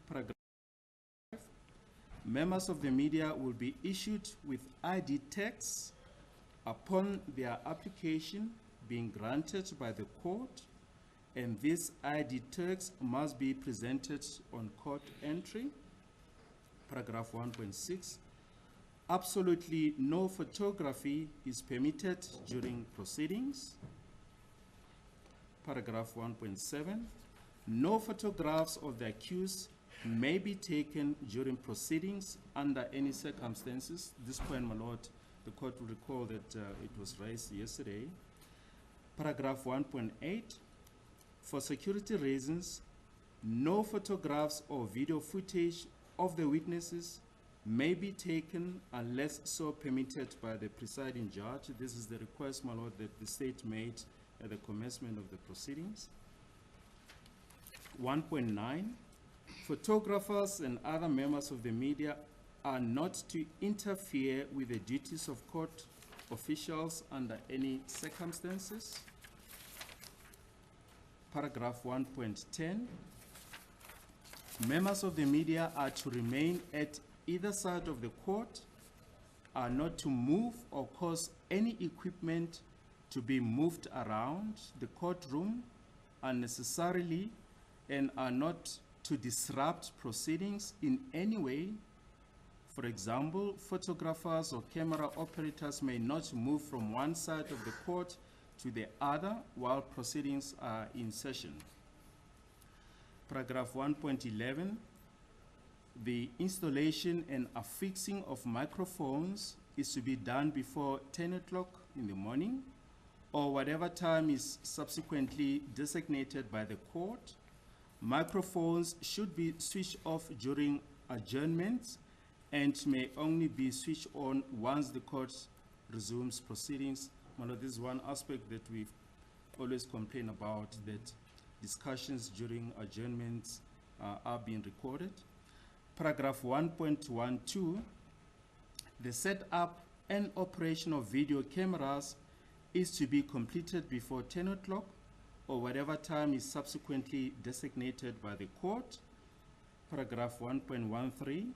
paragraph 5, members of the media will be issued with ID tags upon their application being granted by the court, and these ID tags must be presented on court entry. Paragraph 1.6, absolutely no photography is permitted during proceedings. Paragraph 1.7, no photographs of the accused may be taken during proceedings under any circumstances. This point, my lord, the court will recall that it was raised yesterday. Paragraph 1.8, for security reasons, no photographs or video footage of the witnesses may be taken unless so permitted by the presiding judge. This is the request, my lord, that the state made at the commencement of the proceedings. 1.9, photographers and other members of the media are not to interfere with the duties of court officials under any circumstances. Paragraph 1.10, members of the media are to remain at either side of the court, are not to move or cause any equipment to be moved around the courtroom unnecessarily, and are not to disrupt proceedings in any way. For example, photographers or camera operators may not move from one side of the court to the other while proceedings are in session. Paragraph 1.11, the installation and affixing of microphones is to be done before 10 o'clock in the morning or whatever time is subsequently designated by the court. Microphones should be switched off during adjournments and may only be switched on once the court resumes proceedings. Well, this is one aspect that we've always complained about, that discussions during adjournments are being recorded. Paragraph 1.12, the setup and operation of video cameras is to be completed before 10 o'clock or whatever time is subsequently designated by the court. Paragraph 1.13,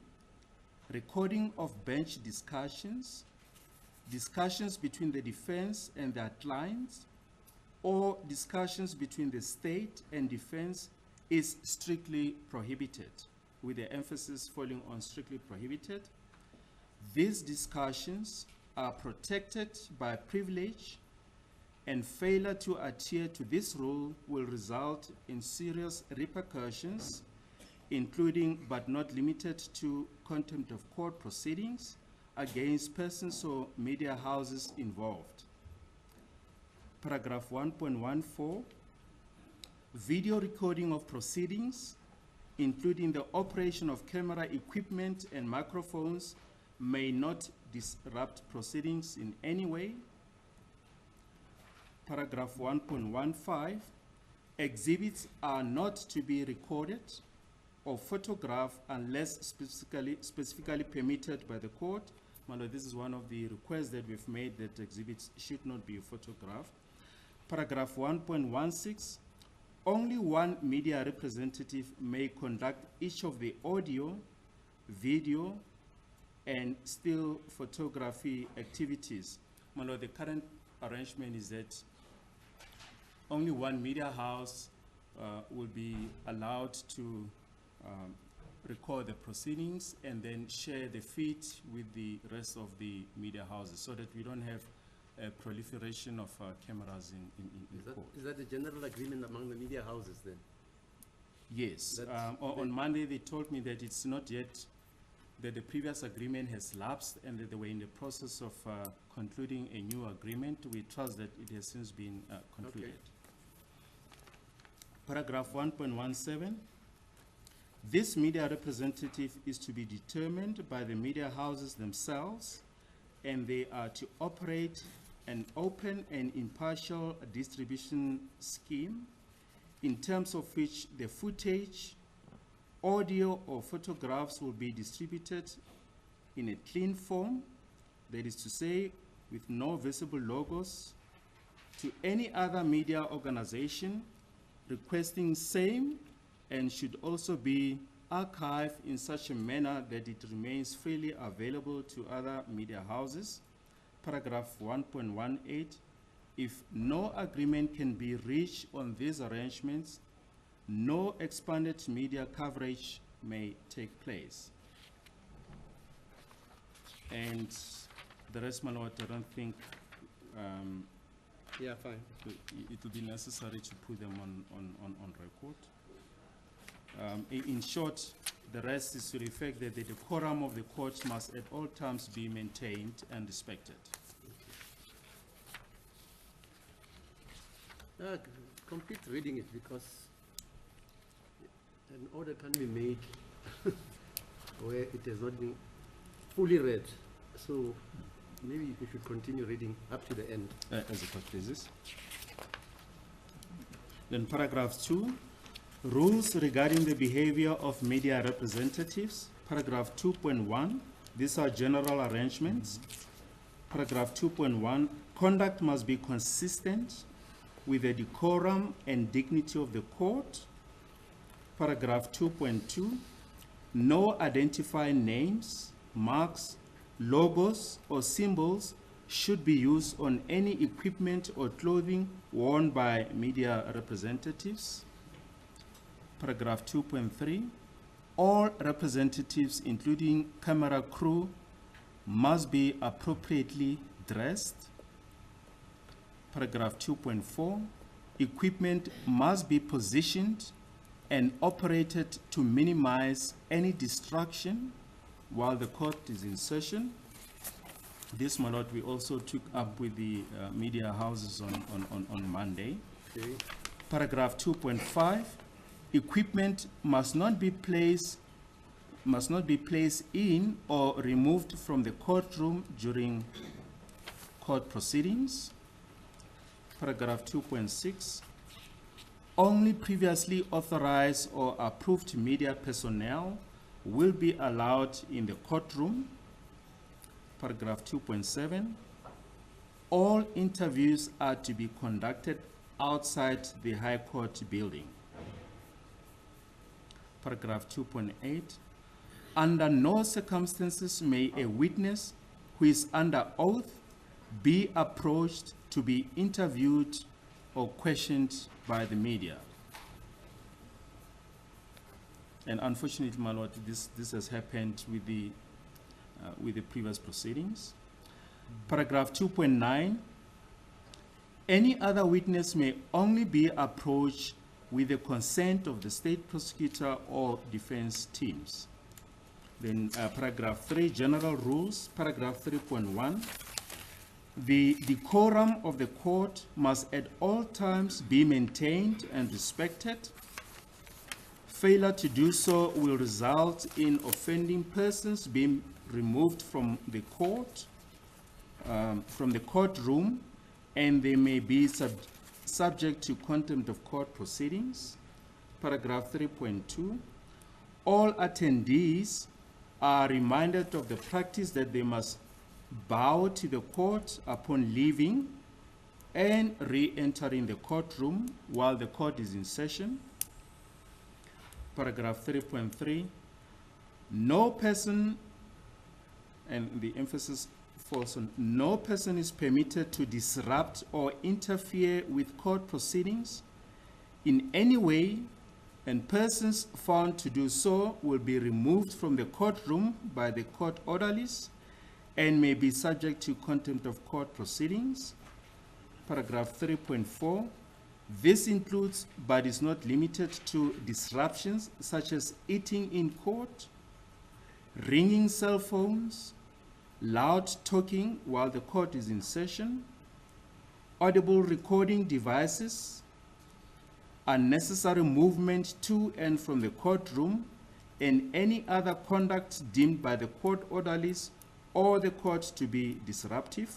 recording of bench discussions, discussions between the defense and their clients, or discussions between the state and defense is strictly prohibited, with the emphasis falling on strictly prohibited. These discussions are protected by privilege, and failure to adhere to this rule will result in serious repercussions, including but not limited to contempt of court proceedings against persons or media houses involved. Paragraph 1.14, video recording of proceedings, including the operation of camera equipment and microphones, may not disrupt proceedings in any way. Paragraph 1.15, exhibits are not to be recorded or photographed unless specifically permitted by the court. Malo, this is one of the requests that we've made, that exhibits should not be photographed. Paragraph 1.16, only one media representative may conduct each of the audio, video, and still photography activities. Malo, the current arrangement is that only one media house will be allowed to record the proceedings and then share the feed with the rest of the media houses, so that we don't have a proliferation of cameras in court. Is that the general agreement among the media houses then? Yes. On Monday they told me that it's not yet, that the previous agreement has lapsed and that they were in the process of concluding a new agreement. We trust that it has since been concluded. Okay. Paragraph 1.17, this media representative is to be determined by the media houses themselves, and they are to operate an open and impartial distribution scheme in terms of which the footage, audio or photographs will be distributed in a clean form, that is to say, with no visible logos, to any other media organization requesting same, and should also be archived in such a manner that it remains freely available to other media houses. Paragraph 1.18, if no agreement can be reached on these arrangements, no expanded media coverage may take place. And the rest, my lord, I don't think Yeah, fine. it will be necessary to put them on record. In short, the rest is to the effect that the decorum of the court must at all times be maintained and respected. Complete reading it, because an order can be made where it has not been fully read. So maybe we should continue reading up to the end. As the court pleases. Then paragraph 2, rules regarding the behavior of media representatives. Paragraph 2.1, these are general arrangements. Paragraph 2.1, conduct must be consistent with the decorum and dignity of the court. Paragraph 2.2, no identifying names, marks, logos, or symbols should be used on any equipment or clothing worn by media representatives. Paragraph 2.3, all representatives, including camera crew, must be appropriately dressed. Paragraph 2.4, equipment must be positioned and operated to minimize any distraction while the court is in session. This, my lord, we also took up with the media houses on Monday. Okay. Paragraph 2.5, equipment must not be placed in or removed from the courtroom during court proceedings. Paragraph 2.6, only previously authorized or approved media personnel will be allowed in the courtroom. Paragraph 2.7, all interviews are to be conducted outside the High Court building. Paragraph 2.8, under no circumstances may a witness who is under oath be approached to be interviewed or questioned by the media. And unfortunately, my lord, this has happened with the previous proceedings. Paragraph 2.9, any other witness may only be approached with the consent of the state prosecutor or defense teams. Then paragraph 3, general rules. Paragraph 3.1, the decorum of the court must at all times be maintained and respected. Failure to do so will result in offending persons being removed from the court, from the courtroom, and they may be subject to contempt of court proceedings. Paragraph 3.2, all attendees are reminded of the practice that they must bow to the court upon leaving and re-entering the courtroom while the court is in session. Paragraph 3.3, no person, and the emphasis falls on no person, is permitted to disrupt or interfere with court proceedings in any way, and persons found to do so will be removed from the courtroom by the court orderlies and may be subject to contempt of court proceedings. Paragraph 3.4, this includes but is not limited to disruptions such as eating in court, ringing cell phones, loud talking while the court is in session, audible recording devices, unnecessary movement to and from the courtroom, and any other conduct deemed by the court orderlies or the court to be disruptive.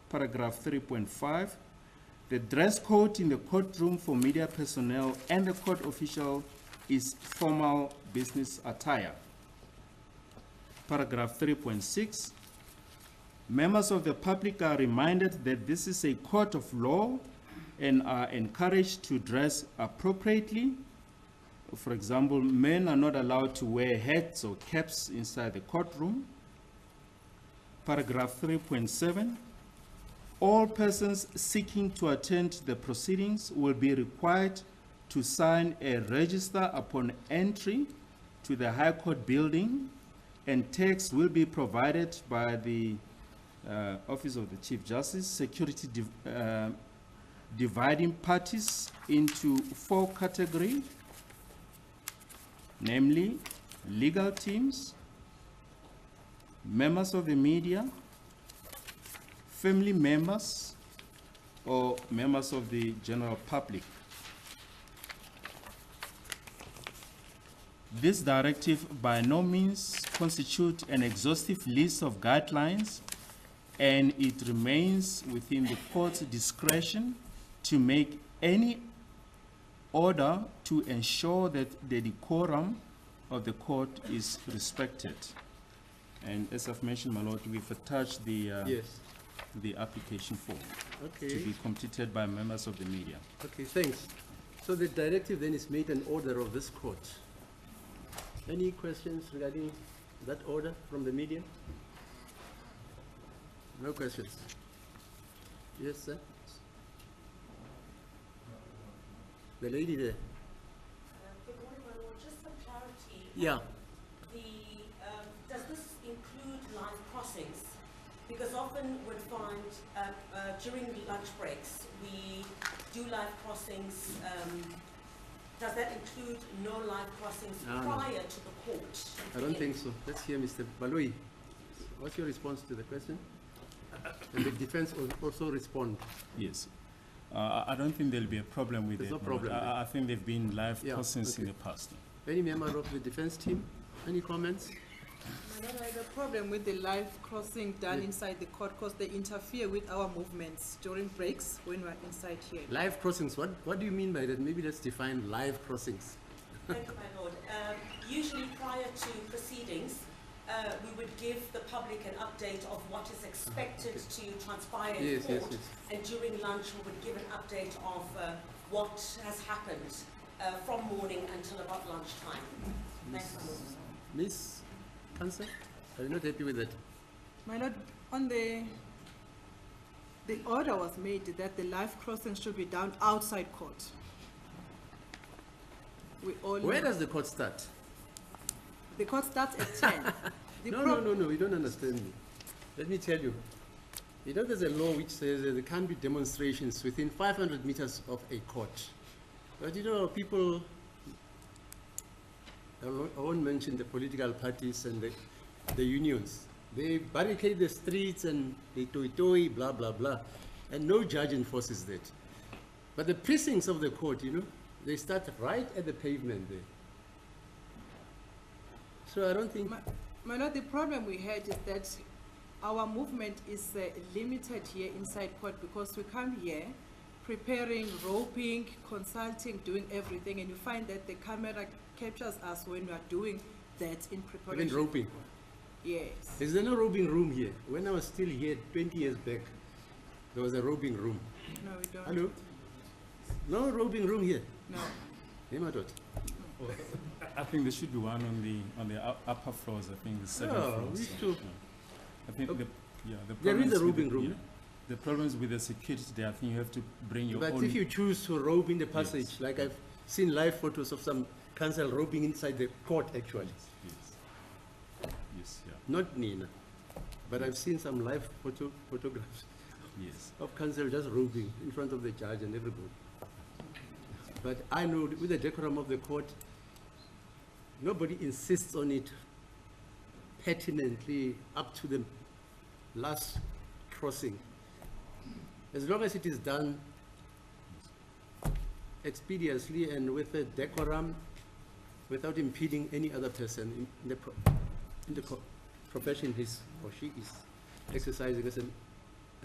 Paragraph 3.5, the dress code in the courtroom for media personnel and the court official is formal business attire. Paragraph 3.6, members of the public are reminded that this is a court of law and are encouraged to dress appropriately For example, men are not allowed to wear hats or caps inside the courtroom. Paragraph 3.7, all persons seeking to attend the proceedings will be required to sign a register upon entry to the High Court building, and text will be provided by the Office of the Chief Justice, security dividing parties into 4 categories, namely legal teams, members of the media, family members, or members of the general public. This directive by no means constitutes an exhaustive list of guidelines, and it remains within the court's discretion to make any order to ensure that the decorum of the court is respected. And as I've mentioned, my lord, we've attached the the application form to be completed by members of the media. Okay, thanks. So the directive then is made an order of this court. Any questions regarding that order from the media? No questions. Yes, sir. The lady there. Good morning, my lord. Just for clarity. Yeah. Does this include live crossings? Because often we'd find during lunch breaks we do live crossings. Does that include no live crossings prior to the court? I don't think so. Let's hear Mr. Baloi. What's your response to the question? And the defense will also respond. Yes. I don't think there'll be a problem with There's it. no problem. I think there've been live Yeah, crossings in okay. the past. Any member of the defense team? Any comments? I don't have a problem with the live crossing done inside the court because they interfere with our movements during breaks when we're inside here. Live crossings, what do you mean by that? Maybe let's define live crossings. Thank you, my lord. Usually prior to proceedings, we would give the public an update of what is expected to transpire in Yes, court. yes, yes. And during lunch, we would give an update of what has happened from morning until about lunchtime. Thanks, my lord. Miss Counsel, are you not happy with that? My lord, on the order was made that the live crossing should be done outside court. We all Where know. does the court start? The court starts at 10. The No, you don't understand me. Let me tell you. You know, there's a law which says that there can't be demonstrations within 500 meters of a court. But you know, people, I won't mention the political parties and the unions. They barricade the streets and they toi, blah, blah, blah. And no judge enforces that. But the precincts of the court, you know, they start right at the pavement there. So I don't think... My lord, the problem we had is that our movement is limited here inside court because we come here preparing, roping, consulting, doing everything, and you find that the camera captures us when we are doing that in preparation. Even roping. Yes. Is there no roping room here? When I was still here 20 years back, there was a roping room. No, we don't. Hello? No roping room here? No. Nemadot. I think there should be one on the upper floors. I think the 7th floor. we so, should. yeah. I think the There is problem a with roping the- room. yeah, the problems with the security there. I think you have to bring your But own. if you choose to rope in the passage, Yes. like I've seen live photos of some council roping inside the court actually. Yes, yeah, Not Nina. But I've seen some live photographs yes. of council just roping in front of the judge and everybody. But I know with the decorum of the court, nobody insists on it pertinently up to the last crossing. As long as it is done expeditiously and with a decorum, without impeding any other person in the profession his or she is exercising as a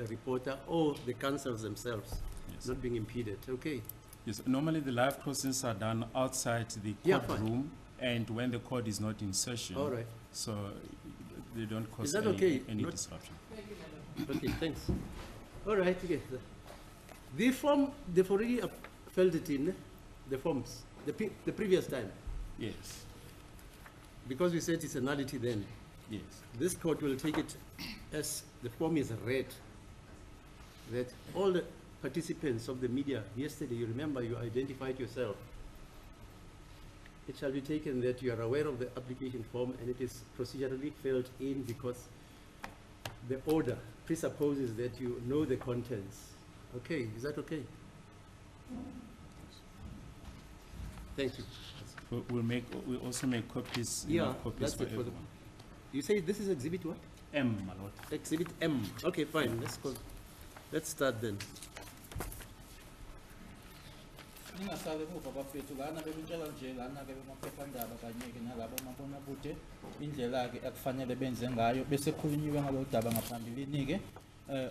reporter or the councils themselves, Yes. not being impeded. Okay. Yes, normally the live crossings are done outside the Yeah, fine. courtroom and when the court is not in session. All right. So they don't cause that any, okay? any Not- disruption. Okay, thanks. All right, okay. The form, they've already filled it in, the forms, the previous time. Yes, Because we said it's a nullity then. yes. This court will take it as the form is read, that all the participants of the media, yesterday, you remember you identified yourself. It shall be taken that you are aware of the application form and it is procedurally filled in because the order presupposes that you know the contents. Okay, is that okay? Thank you. We'll also make copies, Yeah, enough copies that's for it for the- everyone. You say this is exhibit what? M, my lord. Exhibit M. Okay, fine. Let's go. Let's start then. Ningasale emuva bafethu lana bebintshela nje lana-ke bemaphephandaba kanye-ke nalabo mabonakude indlela-ke ekufanele benze ngayo bese khulunyiwe ngalo daba ngaphambilini-ke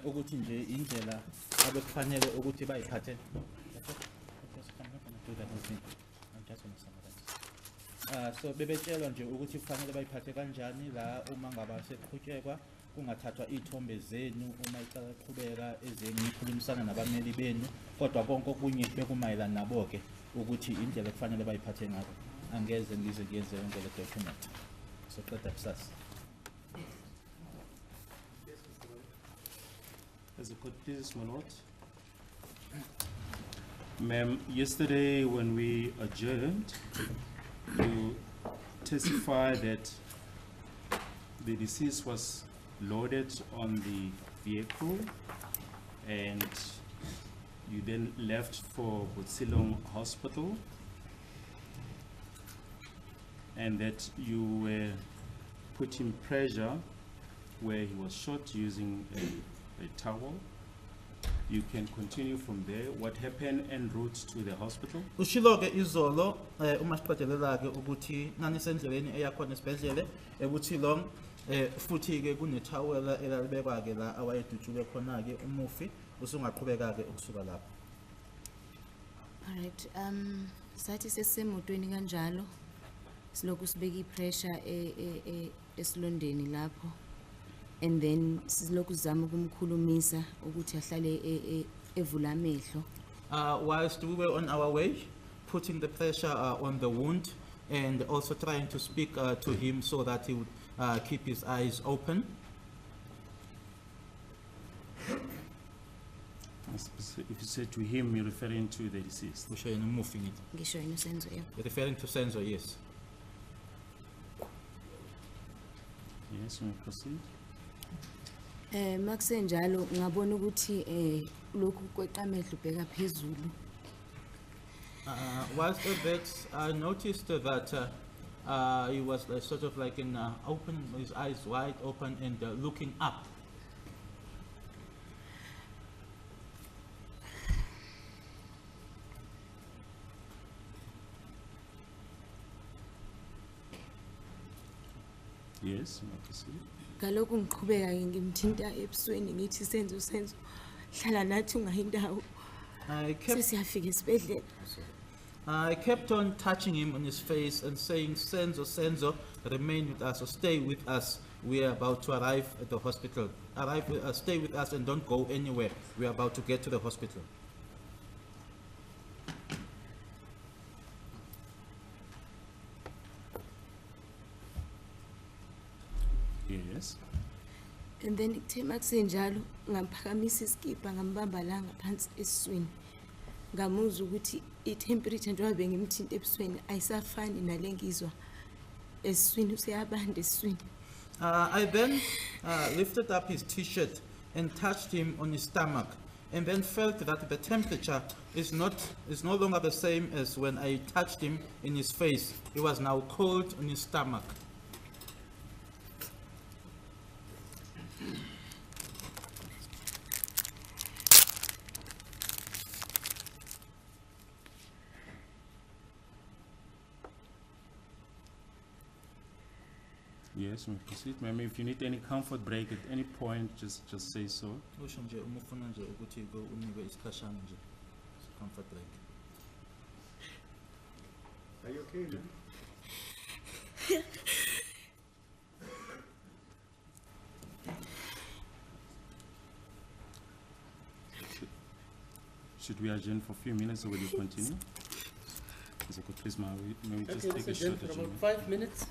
ukuthi nje indlela abekufanele ukuthi bayiphathe. So bebetshelwa nje ukuthi kufanele bayiphathe kanjani la uma ngaba sekuqhutshekwa kungathathwa iy'thombe zenu uma icala liqhubeka ezenye ikhulumisana nabameli benu kodwa konke okunye bekumayelana nabo-ke ukuthi indlela kufanele bayiphathe ngako angeze ngize ngiyenze yonke le document soqeda kusasa. As a court, please, my lord. Ma'am, yesterday when we adjourned, you testified that the deceased was loaded on the vehicle and you then left for Botsilong Hospital and that you were putting pressure where he was shot using a towel. You can continue from there. What happened en route to the hospital? Ushilo-ke izolo uma siqedelela-ke ukuthi nanisendleleni eya khona esibhedlele eButhilong futhi-ke kunethawela elalibekwa-ke la awayedutshulwe khona-ke umufi usungaqhubeka-ke ukusuka lapho. Alright, sathi sesemotweni kanjalo silokhu sibeka ipressure esilondeni lapho and then silokhu sizama ukumkhulumisa ukuthi ahlale evula amehlo. Whilst we were on our way, putting the pressure on the wound and also trying to speak to him so that he would keep his eyes open. If you say to him, you're referring to the deceased. Kusho yena umufi ngithi. Ngisho yena uSenzo yebo. You're referring to Senzo, yes. Yes, we proceed. Makusenjalo ngabona ukuthi lokhu kweqa amehlo ubheka phezulu. Whilst at that, I noticed that he was sort of like in open, his eyes wide open and looking up. Yes, we proceed. Ngalokhu ngiqhubeka ngimthinta ebusweni ngithi Senzo hlala nathi ungayindawo. Sesiyafika esibhedlela. I kept on touching him on his face and saying, Senzo, remain with us or stay with us. We are about to arrive at the hospital. Stay with us and don't go anywhere. We are about to get to the hospital. Yes. And then ithe makusenjalo ngamphakamisa isikipha ngambamba la ngaphansi esiswini. Ngamuzwa ukuthi i-temperature njengoba bengimthinta ebusweni ayisafani nale ngizwa esiswini useyabanda esiswini. I then lifted up his t-shirt and touched him on his stomach and then felt that the temperature is no longer the same as when I touched him in his face. He was now cold on his stomach. Yes, we proceed. Ma'am, if you need any comfort break at any point, just say so. Usho nje uma ufuna nje ukuthi unikwe isikhashana nje comfort break. Are you okay, man? Should we adjourn for a few minutes or will you continue? So could please, may we just Okay, take a Mr. short Jen, for about adjournment? 5 minutes.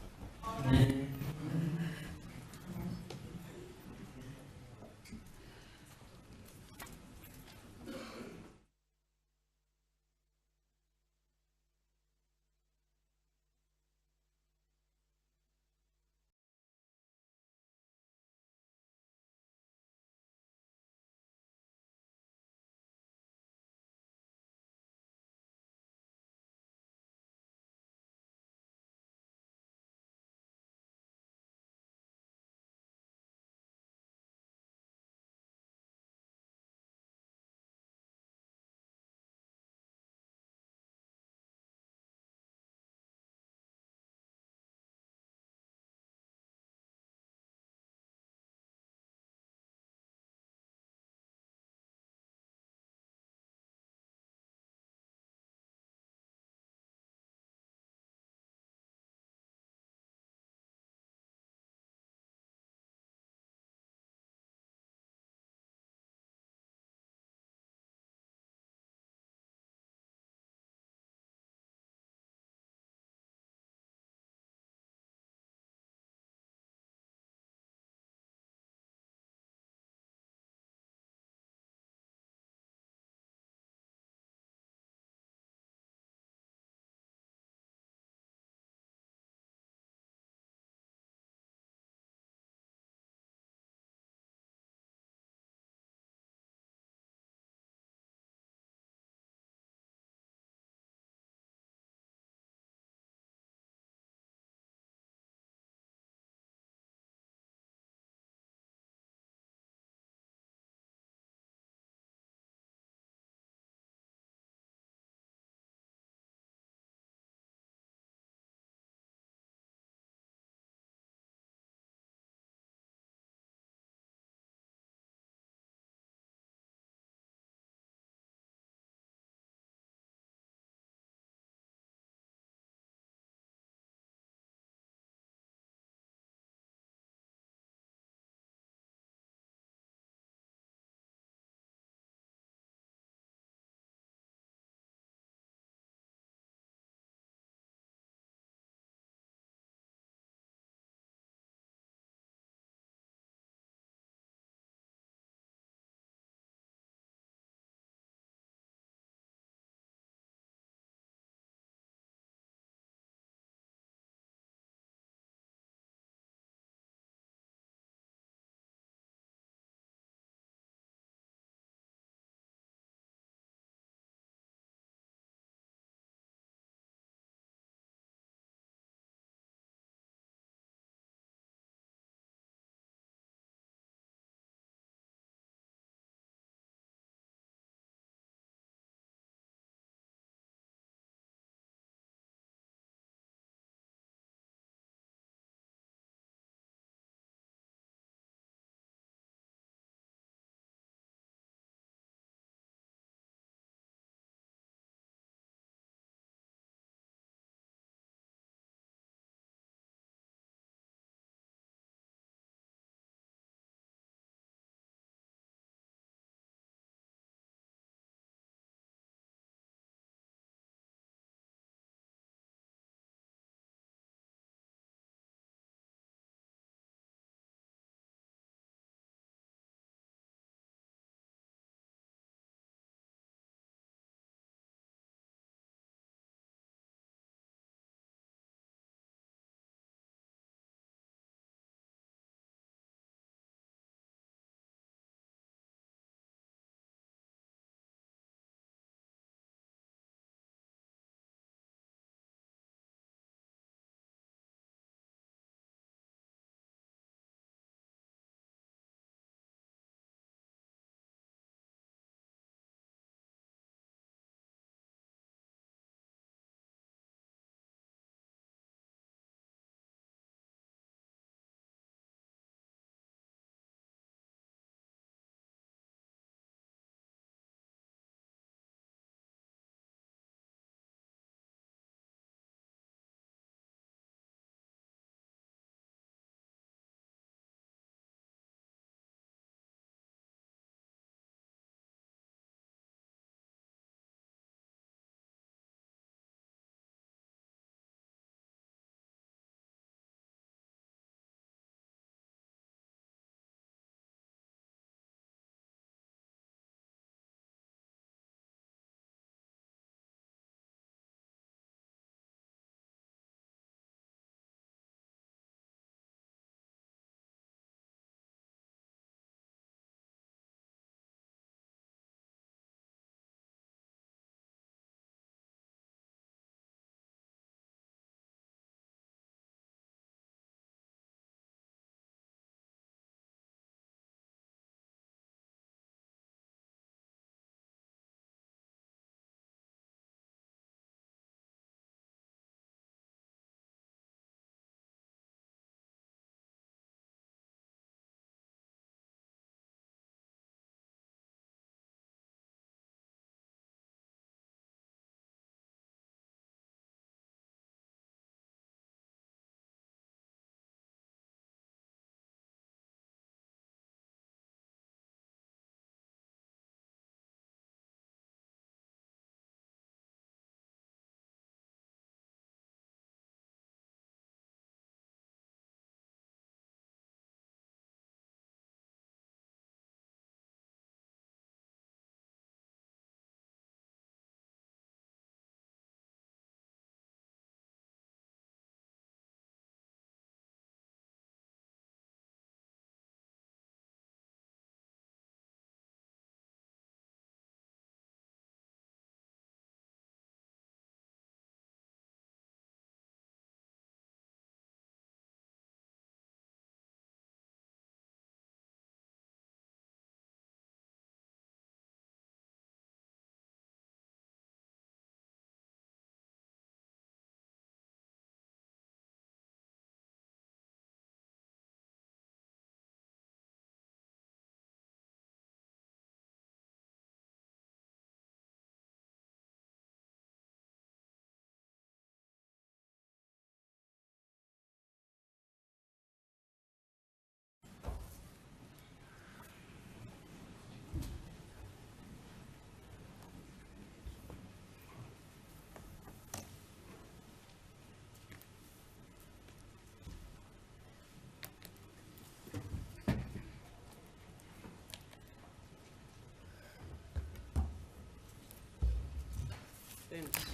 Thanks.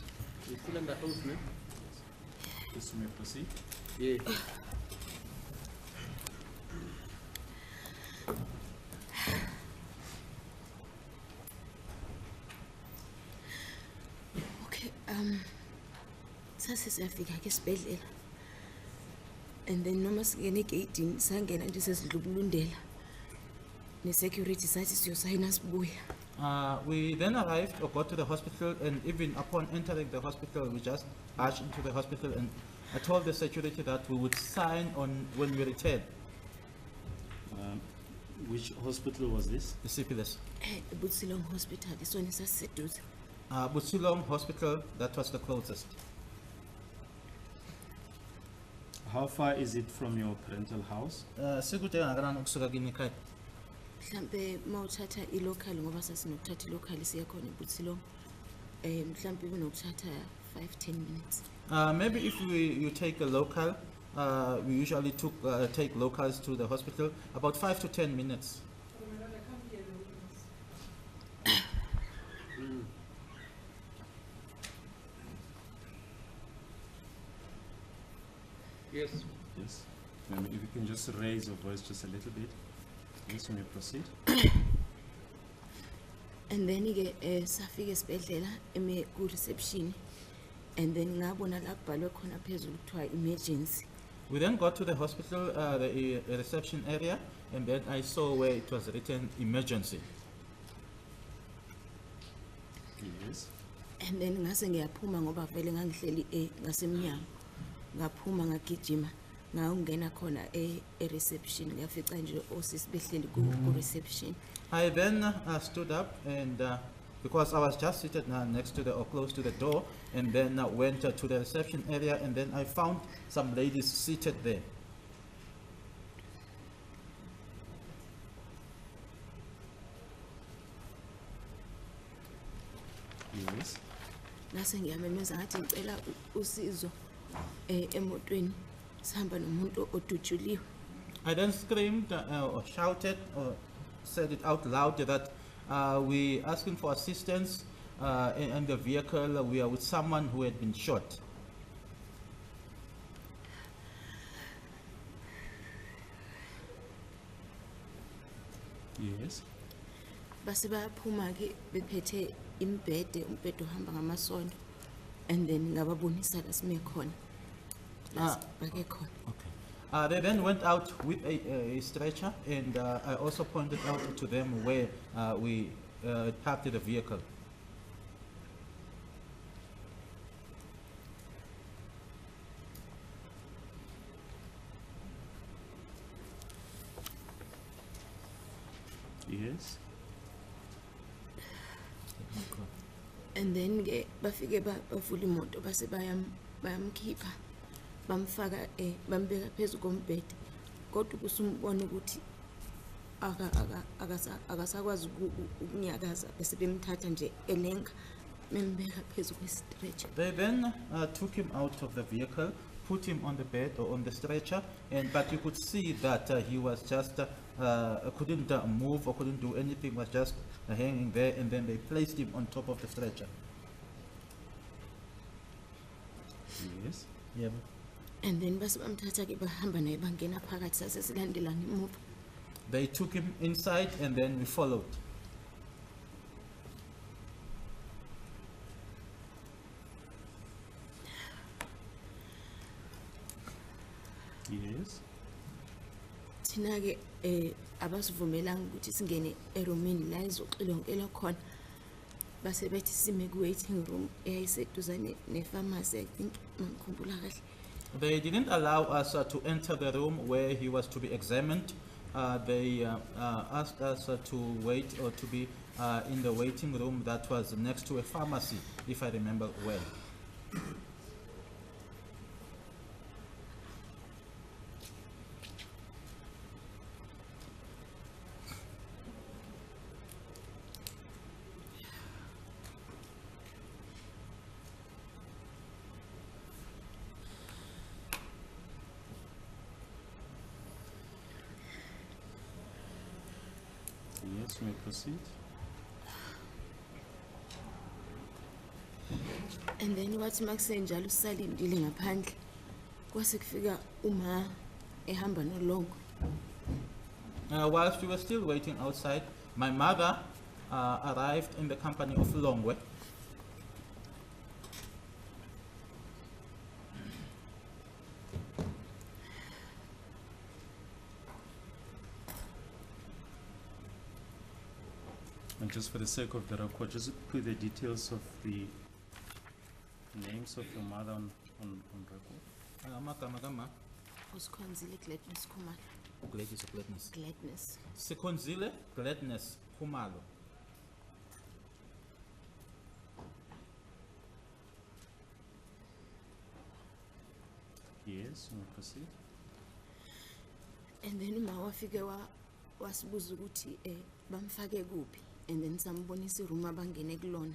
You're still on the oath, no? Yes, you may proceed. Yeah. Okay, sase siyafika ke esibhedlela. And then noma singene egate sangena nje sesidlubulundela. Ne security sathi siyosayina sibuya. We then arrived or got to the hospital, and even upon entering the hospital, we just rushed into the hospital, and I told the security that we would sign on when we return. Which hospital was this? The syphilis. Butsilong Hospital, isona sasiseduze. Butsilong Hospital, that was the closest. How far is it from your parental house? Sikude kangakanani ukusuka kini ekhaya? Mhlambe mawuthatha ilocal ngoba sasinokuthatha ilocal siya khona eButsilong. Mhlambe kunokuthatha 5-10 minutes. Maybe if you take a local, we usually take locals to the hospital, about 5 to 10 minutes. Yes. Yes. If you can just raise your voice just a little bit. Yes, you may proceed. And then ke safika esibhedlela ku reception, and then ngabona la kubhalwe khona phezulu kuthiwa emergency. We then got to the hospital, the reception area, and then I saw where it was written emergency. Yes. And then ngase ngiyaphuma ngoba vele ngangihleli ngasemnyango. Ngaphuma ngagijima ngawungena khona reception ngafica nje osisi behleli ku reception. I then stood up, and because I was just seated next to or close to the door, and then went to the reception area, and then I found some ladies seated there. Yes. Ngase ngiyamemeza ngathi ngicela usizo emotweni sihamba nomuntu odutshuliwe. I then screamed or shouted or said it out loud that we asking for assistance in the vehicle. We are with someone who had been shot. Yes. Base bayaphuma ke bephethe umbhede ohamba ngamasondo, and then ngababonisa la sime khona. Bake khona. Okay. They then went out with a stretcher, and I also pointed out to them where we parked the vehicle. Yes. And then ke bafike bavula imoto base bayamkhipha bamfaka bambeka phezu kombhede, kodwa kusumbona ukuthi akasakwazi ukunyakaza bese bemthatha nje elenga membeka phezu kwestretcher. They then took him out of the vehicle, put him on the bed or on the stretcher, but you could see that he was just couldn't move or couldn't do anything, was just hanging there, and then they placed him on top of the stretcher. Yes. Yeah. And then base bamthatha ke bahamba naye bangena phakathi sase silandela ngemuva. They took him inside, and then we followed. Yes. Thina ke abasivumelanga ukuthi singene eromini la izoxilongela khona. Base bethi sime ku waiting room eyayiseduzane ne-pharmacy, I think mangikhumbula kahle. They didn't allow us to enter the room where he was to be examined. They asked us to wait or to be in the waiting room that was next to a pharmacy, if I remember well. Yes, you may proceed. And then wathi makusenjalo sisalindile ngaphandle kwase kufika uma ehamba nolongo. Whilst we were still waiting outside, my mother arrived in the company of Longwe. And just for the sake of the record, just put the details of the names of your mother on record. Amagama Usikhonzile Gladness Khumalo. Gladys or Gladness. Gladness. Sikhonzile Gladness Khumalo. Yes, you may proceed. And then uma wafike wasibuza ukuthi bamfake kuphi, and then sambonisa iroom abangene kulona,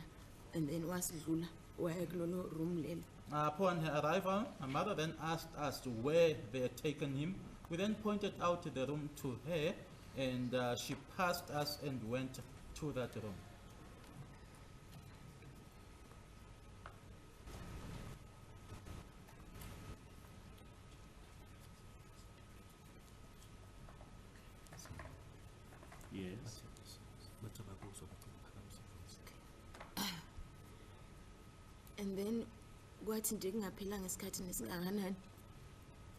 and then wasidlula waya kulolo room lelo. Upon her arrival, my mother then asked us to where they had taken him. We then pointed out the room to her, and she passed us and went to that room. Yes. And then kwathi nje kungaphelanga isikhathi nesingakanani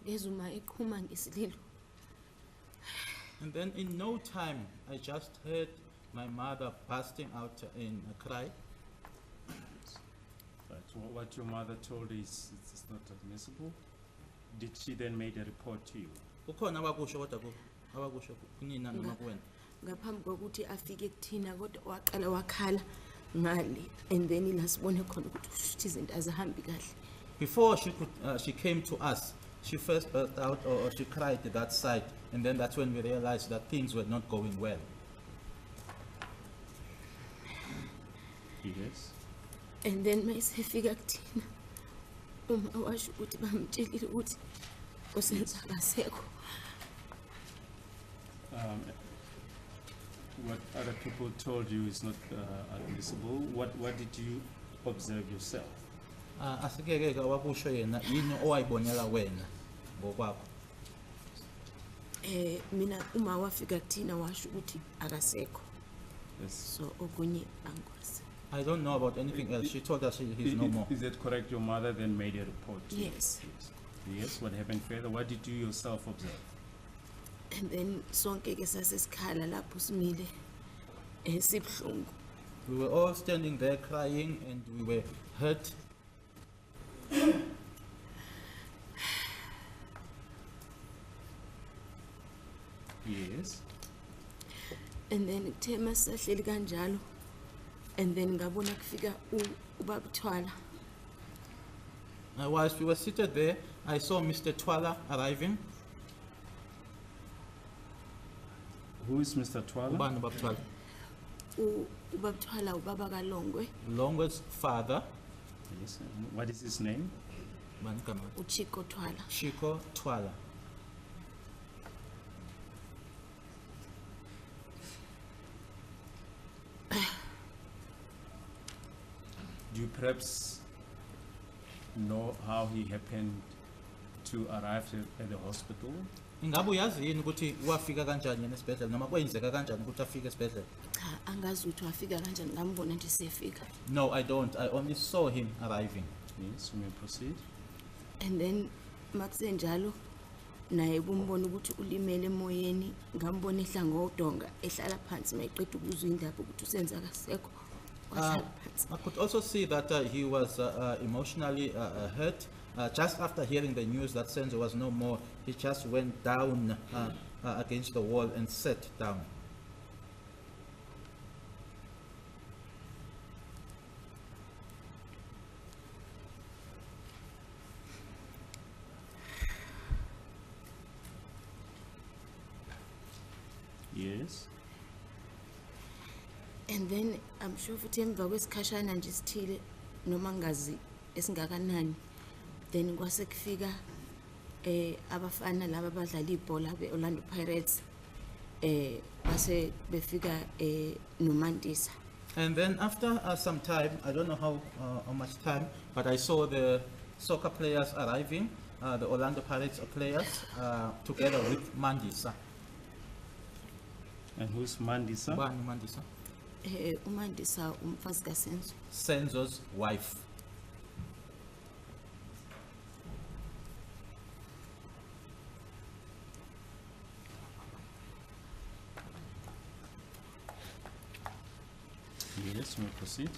ngezuma eqhuma ngesililo. And then in no time, I just heard my mother bursting out in a cry. But what your mother told is it's not admissible. Did she then make a report to you? Kukhona abakusho kodwa abakusho kunina noma kuwena. Ngaphambi kokuthi afike kuthina kodwa waqala wakhala ngale, and then ila sibone khona ukuthi ushuthi izinto azihambi kahle. Before she came to us, she first burst out or she cried at that side, and then that's when we realized that things were not going well. Yes. And then mayisefika kuthina uma washo ukuthi bamtshelile ukuthi usenza kasekho. What other people told you is not admissible. What did you observe yourself? Asikeke awakusho yena yini owayibonela wena ngokwakho. Mina uma wafika kuthina washo ukuthi akasekho. Yes. So okunye angikwazi. I don't know about anything else. She told us he's no more. Is that correct? Your mother then made a report to you? Yes. Yes. What happened further? What did you yourself observe? And then sonke ke sasesikhala lapho simile sibhlungu. We were all standing there crying and we were hurt. Yes. And then kuthe masahleli kanjalo, and then ngabona kufika ubabthwala. Whilst we were seated there, I saw Mr. Twala arriving. Who is Mr. Twala? Ubani ubaba Twala? Ubabthwala ubaba kaLongwe, Longwe's father. Yes. What is his name? Ubani igama? uChiko Thwala. Chiko Twala. Do you perhaps know how he happened to arrive at the hospital? Ingabe uyazi yini ukuthi wafika kanjani yena esibhedlela noma kwenzeka kanjani ukuthi afike esibhedlela? Cha, angazi ukuthi wafika kanjani, ngambona nje sefika. No, I don't. I only saw him arriving. Yes, you may proceed. And then makusenjalo naye kumbona ukuthi ulimele emoyeni, ngambona ehla ngodonga ehlala phansi mayiqeda ukuzwa indaba ukuthi usenza kasekho. Wahlala phansi. I could also see that he was emotionally hurt. Just after hearing the news that Senzo was no more, he just went down against the wall and sat down. Yes. And then I'm sure futhi emva kwesikhashana nje sithile noma ngazi esingakanani, then kwase kufika abafana laba abadlala ibhola beOrlando Pirates base befika noMandisa. And then after some time, I don't know how much time, but I saw the soccer players arriving, the Orlando Pirates players, together with Mandisa. And who's Mandisa? Ubani Mandisa? Umandisa umfazi kaSenzo. Senzo's wife. Yes, we proceed.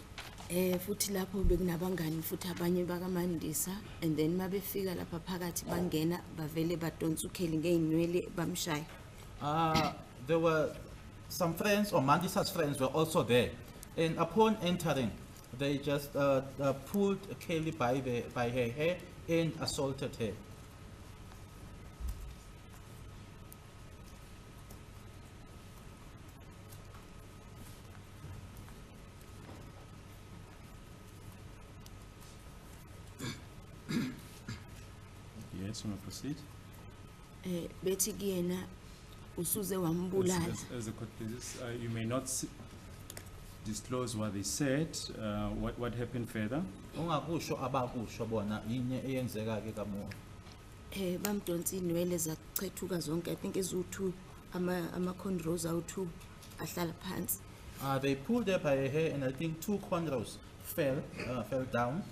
Futhi lapho bekunabangani futhi abanye bakaMandisa, and then mabefika lapha phakathi bangena bavele badonsa ukheli ngeinwele bamshaya. There were some friends, or Mandisa's friends were also there. And upon entering, they just pulled Kelly by her hair and assaulted her. Yes, we proceed. Bethi kuyena usuze wambulala. As a court please, you may not disclose what they said, what happened further. Ungakusho abakusho bona yini eyenzeka ke kamuva. Bamdonsa inwele zacethuka zonke, I think ezu2 ama cornrows awu2 ahlala phansi. They pulled her by her hair, and I think 2 cornrows fell down.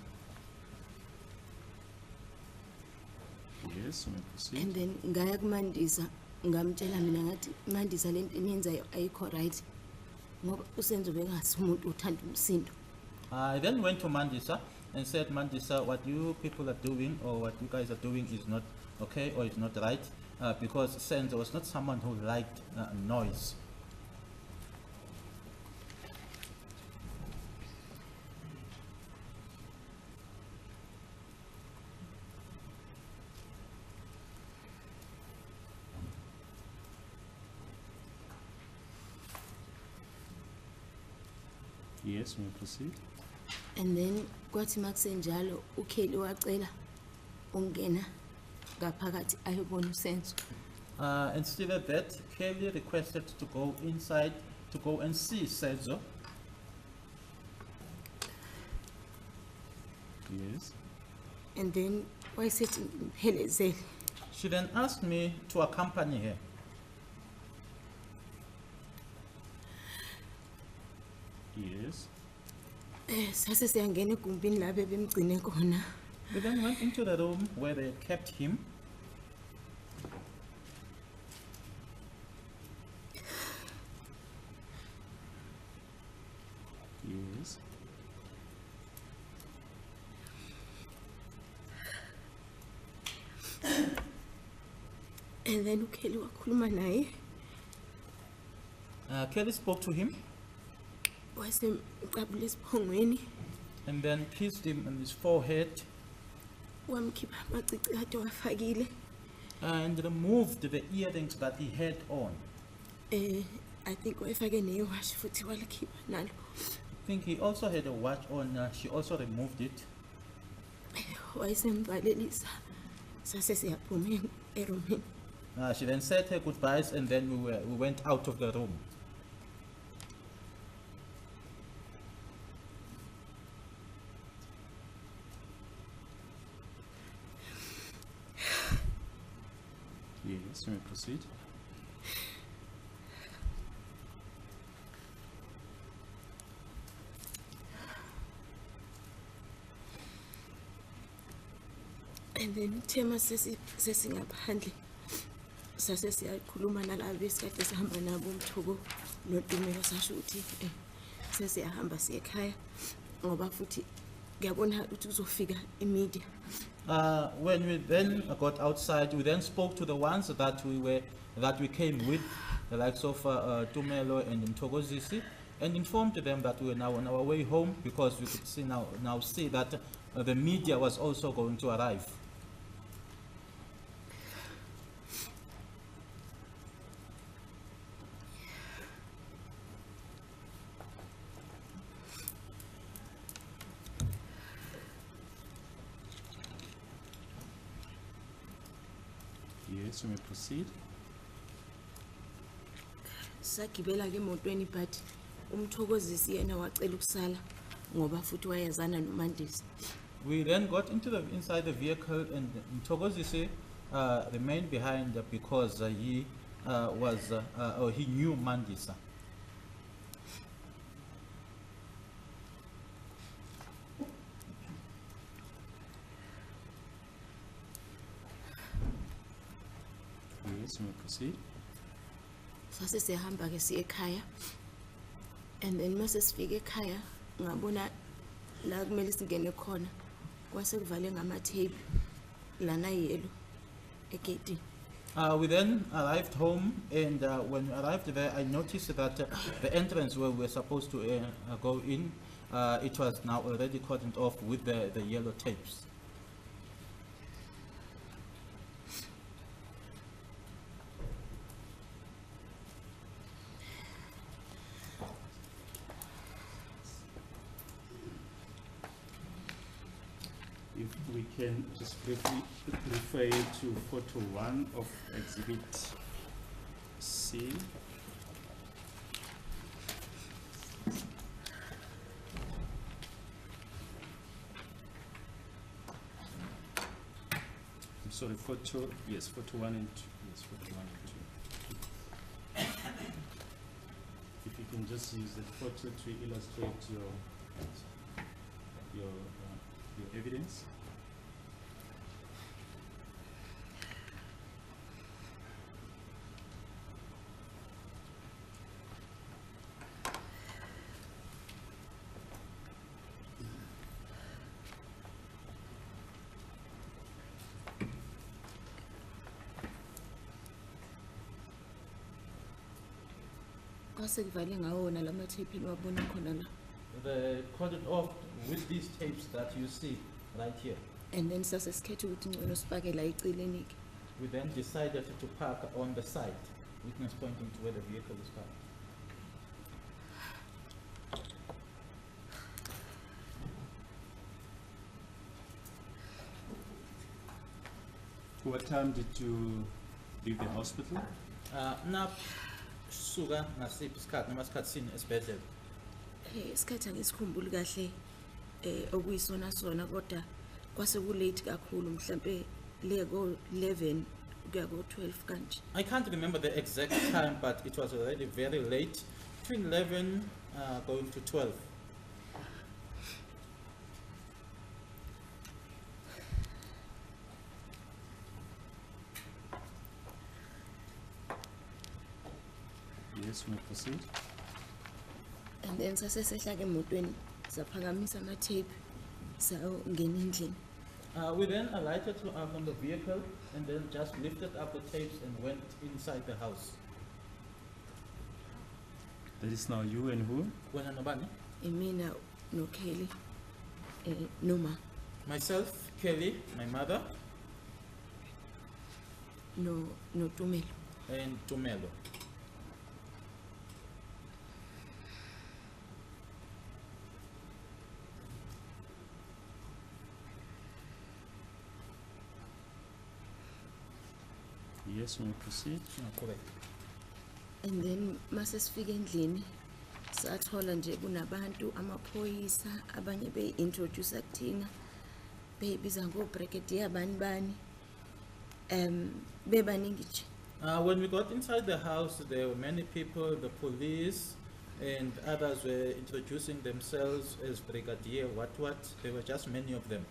Yes, we proceed. And then ngaya kuMandisa ngamtshela mina ngathi Mandisa lento eniyenzayo ayikho right. Ngoba uSenzo bekasi umuntu uthanda umsindo. I then went to Mandisa and said, Mandisa, what you people are doing, or what you guys are doing, is not okay or is not right, because Senzo was not someone who liked noise. Yes, we proceed. And then kwathi makusenjalo uKelly wacela ungena ngaphakathi ayobona uSenzo. And still at that, Kelly requested to go inside to go and see Senzo. Yes. And then wayesethi ngiphelezele. She then asked me to accompany her. Yes. Sase siyangena egumbini la bebemgcine khona. We then went into the room where they kept him. Yes. And then uKelly wakhuluma naye. Kelly spoke to him Wasemqabula esiphongweni and then kissed him on his forehead wamkhipha amacici kade wafakile. and removed the earrings that he had on. I think wayefake newashi futhi walikhipha nalo. I think he also had a watch on. She also removed it. Wayesemvalelisa. Sase siyaphuma erumini. She then said her goodbyes, and then we went out of the room. Yes, we proceed. And then Tema sesingaphandle sase siyakhuluma nalabo esikade sihamba nabo uMthoko noDumelo sasho ukuthi sesiyahamba siye ekhaya ngoba futhi ngiyabona ukuthi kuzofika imedia. When we then got outside, we then spoke to the ones that we came with, the likes of Tumelo and Mthokozisi, and informed them that we were now on our way home because we could see that the media was also going to arrive. Yes, we may proceed. Sagibela ke emotweni but umthokozisi yena wacela ukusala ngoba futhi wayezana noMandisa. We then got inside the vehicle, and Mthokozisi remained behind because he he knew Mandisa. Yes, we proceed. Sase sihamba ke siye ekhaya, and then mase sifike ekhaya ngabona la kumele singene khona kwase kuvale ngama-tape lana yellow egedini. We then arrived home, and when we arrived there, I noticed that the entrance where we were supposed to go in, it was now already cordoned off with the yellow tapes. If we can just briefly refer you to photo 1 of exhibit C. I'm sorry, photo 1 and 2. Yes, photo 1 and 2. If you can just use the photo to illustrate your evidence. Kwase kuvale ngawona lama-tape niwabona khona la. The cordoned off with these tapes that you see right here. And then sase sikhethe ukuthi ngcono sipake la eceleni ke. We then decided to park on the side, witness pointing to where the vehicle is parked. What time did you leave the hospital? Na suka ngasiphi isikhathi noma isikhathi sini esibhedlela? Isikhathi angisikhumbuli kahle okuyisona sona kodwa kwase ku-late kakhulu mhlampe leko 11 kuya ko 12 kanje. I can't remember the exact time, but it was already very late, between 11 going to 12. Yes, we proceed. And then sase sehla ke emotweni saphakamisa ama-tape sawungena endlini. We then alighted from the vehicle and then just lifted up the tapes and went inside the house. That is now you and who? Wena nobani? Imina no Kelly, Noma, Myself, Kelly, my mother, no Tumelo. and Tumelo. Yes, we proceed. Correct. And then mase sifike endlini sathola nje kunabantu amaphoyisa abanye be-introduce kuthina beyibiza ngo-brigadier bani bebaningi nje. When we got inside the house, there were many people, the police, and others were introducing themselves as brigadier, what. There were just many of them.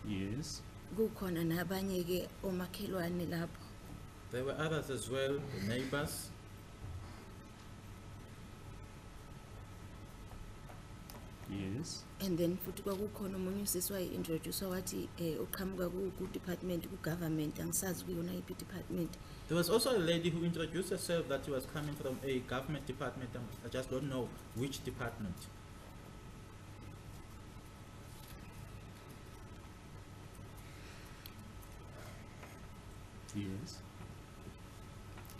Yes. Kukhona nabanye ke omakhelwane lapho. There were others as well, the neighbors. Yes. And then futhi kwakukhona omunye usisi wayi-introduce wathi uqhamuka ku-department ku-government angisazi kuyona yiphi department. There was also a lady who introduced herself that she was coming from a government department. I just don't know which department. Yes.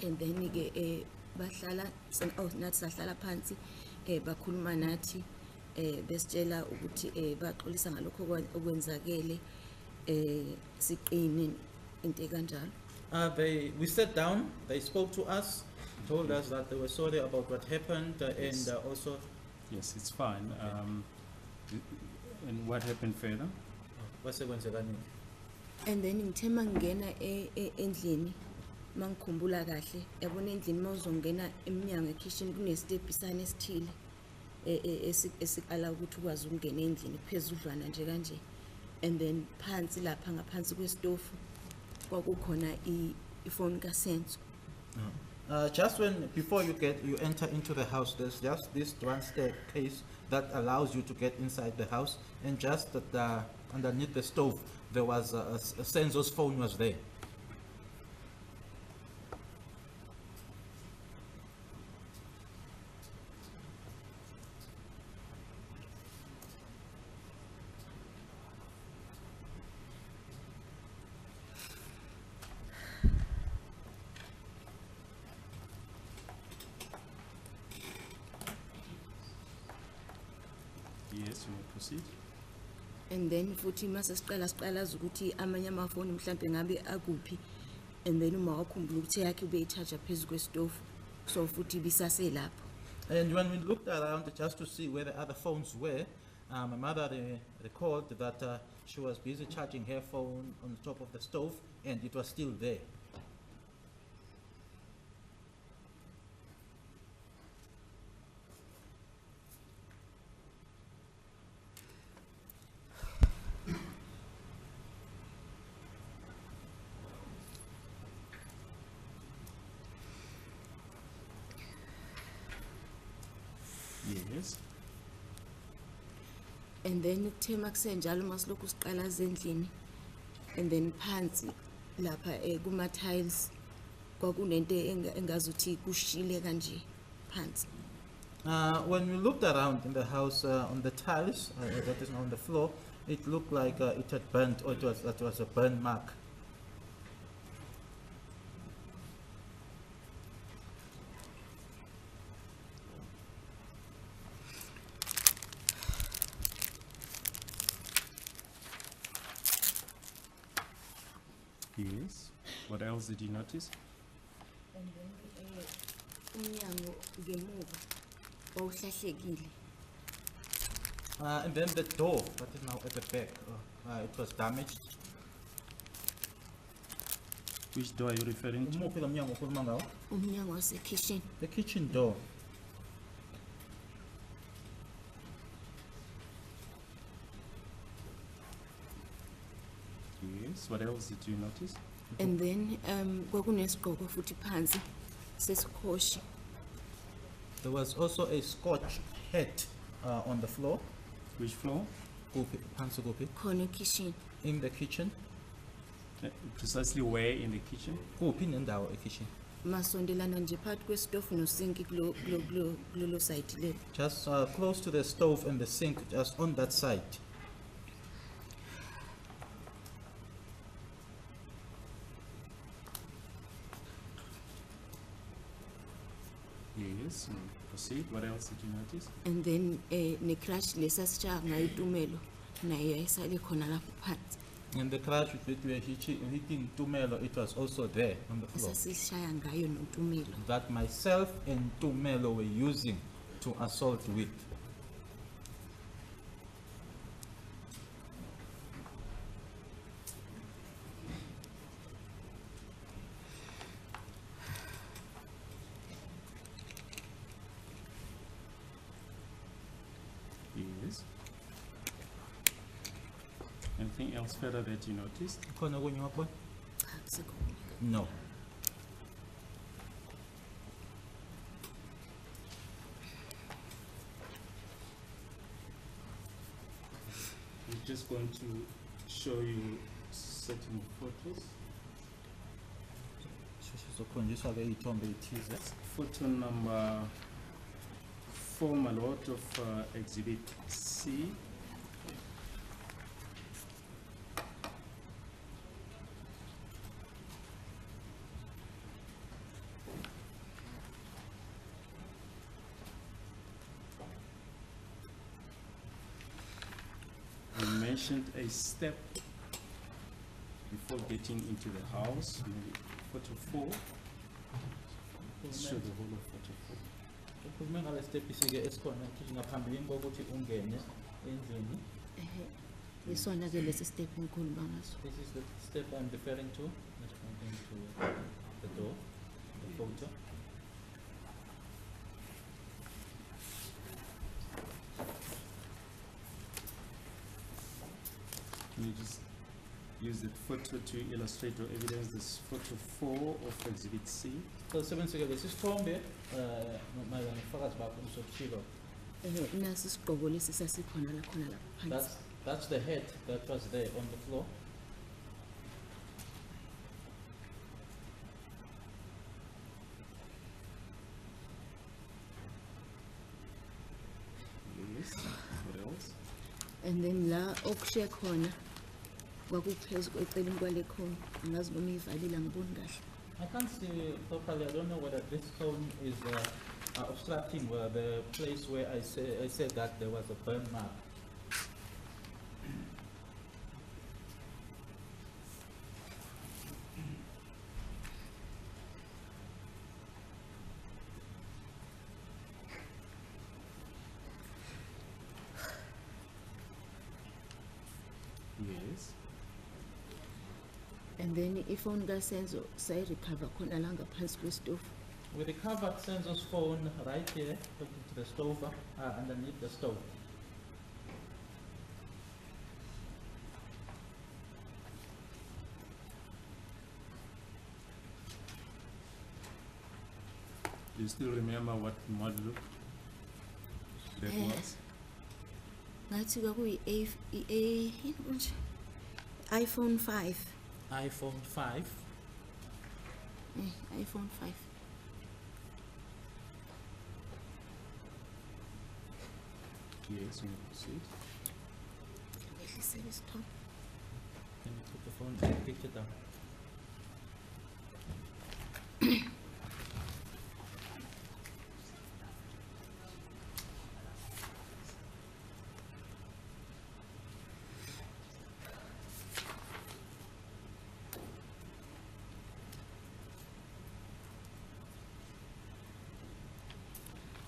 And then ke bahlala nathi sahlala phansi bakhuluma nathi besitshela ukuthi baxolisa ngalokho okwenzakele siqine into kanjalo. We sat down, they spoke to us, told us that they were sorry about what happened, and also, Yes, it's fine. And what happened further? kwasekwenzekanini. And then ngithe mangena endlini mangikhumbula kahle yabona endlini mawuzongena eminyango ekitchen kunestephisana esithile esikala ukuthi ukwazi ukungena endlini kuphezudlwana nje kanje, and then phansi lapha ngaphansi kwesitofu kwakukhona ifoni kaSenzo. Just before you enter into the house, there's just this one staircase that allows you to get inside the house, and just underneath the stove, there was Senzo's phone was there. Yes, you may proceed. And then futhi mase siqala ukuthi amanye amafoni mhlambe ngabe akuphi, and then uma wakhumbula ukuthi yakhe ube charger phezu kwesitofu, so futhi bisase lapho. And when we looked around just to see where the other phones were, my mother recalled that she was busy charging her phone on the top of the stove, and it was still there. Yes. And then kuthe makusenjalo masilokhu siqala ezendlini, and then phansi lapha kuma tiles kwakunento engazuthi kushile kanje phansi. When we looked around in the house on the tiles that is on the floor, it looked like it had burnt, or that was a burn mark. Yes. What else did you notice? And then umnyango ngemuva wawuhlahlekile. And then the door that is now at the back, it was damaged. Which door are you referring to? Umuphi lo mnyango okhuluma ngawo? Umnyango wasekitchen. The kitchen door. Yes. What else did you notice? And then kwakunesigqoko futhi phansi sesikhoshi. There was also a Scotch hat on the floor. Which floor? Kuphi, phansi kuphi? Khona ekitchen. In the kitchen. Precisely where in the kitchen? Kuphi nendawo ekitchen? Masondelana nje phakathi kwesitofu nosinki kulolo side le. Just close to the stove and the sink, just on that side. Yes. Proceed. What else did you notice? And then ne crash lesasitsha ngayo itumelo nayo yayisale khona lapho phansi. And the crash that we were hitting Tumelo, it was also there on the floor. Esasishaya ngayo notumelo. That myself and Tumelo were using to assault with. Yes. Anything else further that you noticed? Khona okunye wakubona? Cha kusekho. No. We're just going to show you certain photos. Sizokhonjiswa-ke iy'thombe ey'thize. Photo number 4, my lord, of exhibit C. mentioned a step before getting into the house, maybe photo 4. Let's show the whole of photo 4. Ukhulume ngale step isike esikhona ukuthi ngaphambilini kokuthi ungene endlini. Yisona ke lesi step engikhuluma ngaso. This is the step I'm referring to. Let's point into the door, the photo. Can you just use that photo to illustrate or evidence this photo 4 of exhibit C? So sebenzike lesi sithombe mayelana nobufakazi bakho usokushilo. Nasi isigqoko lesi sasikhona la khona lapha phansi. That's the head that was there on the floor. Yes. What else? And then la okushe khona kwakuphezu kweceleni kwale khona angazi noma ivalile angiboni kahle. I can't see properly. I don't know whether this cone is obstructing the place where I said that there was a burn mark. Yes. And then ifoni kaSenzo sayirecover khona la ngaphansi kwestove. We recovered Senzo's phone right here, hooked into the stove, underneath the stove. Do you still remember what model that was? Ngathi kwakuyi iPhone 5. iPhone 5. iPhone 5. Yes, we see it. Ehlisele isithombe. Can you put the phone and picture down?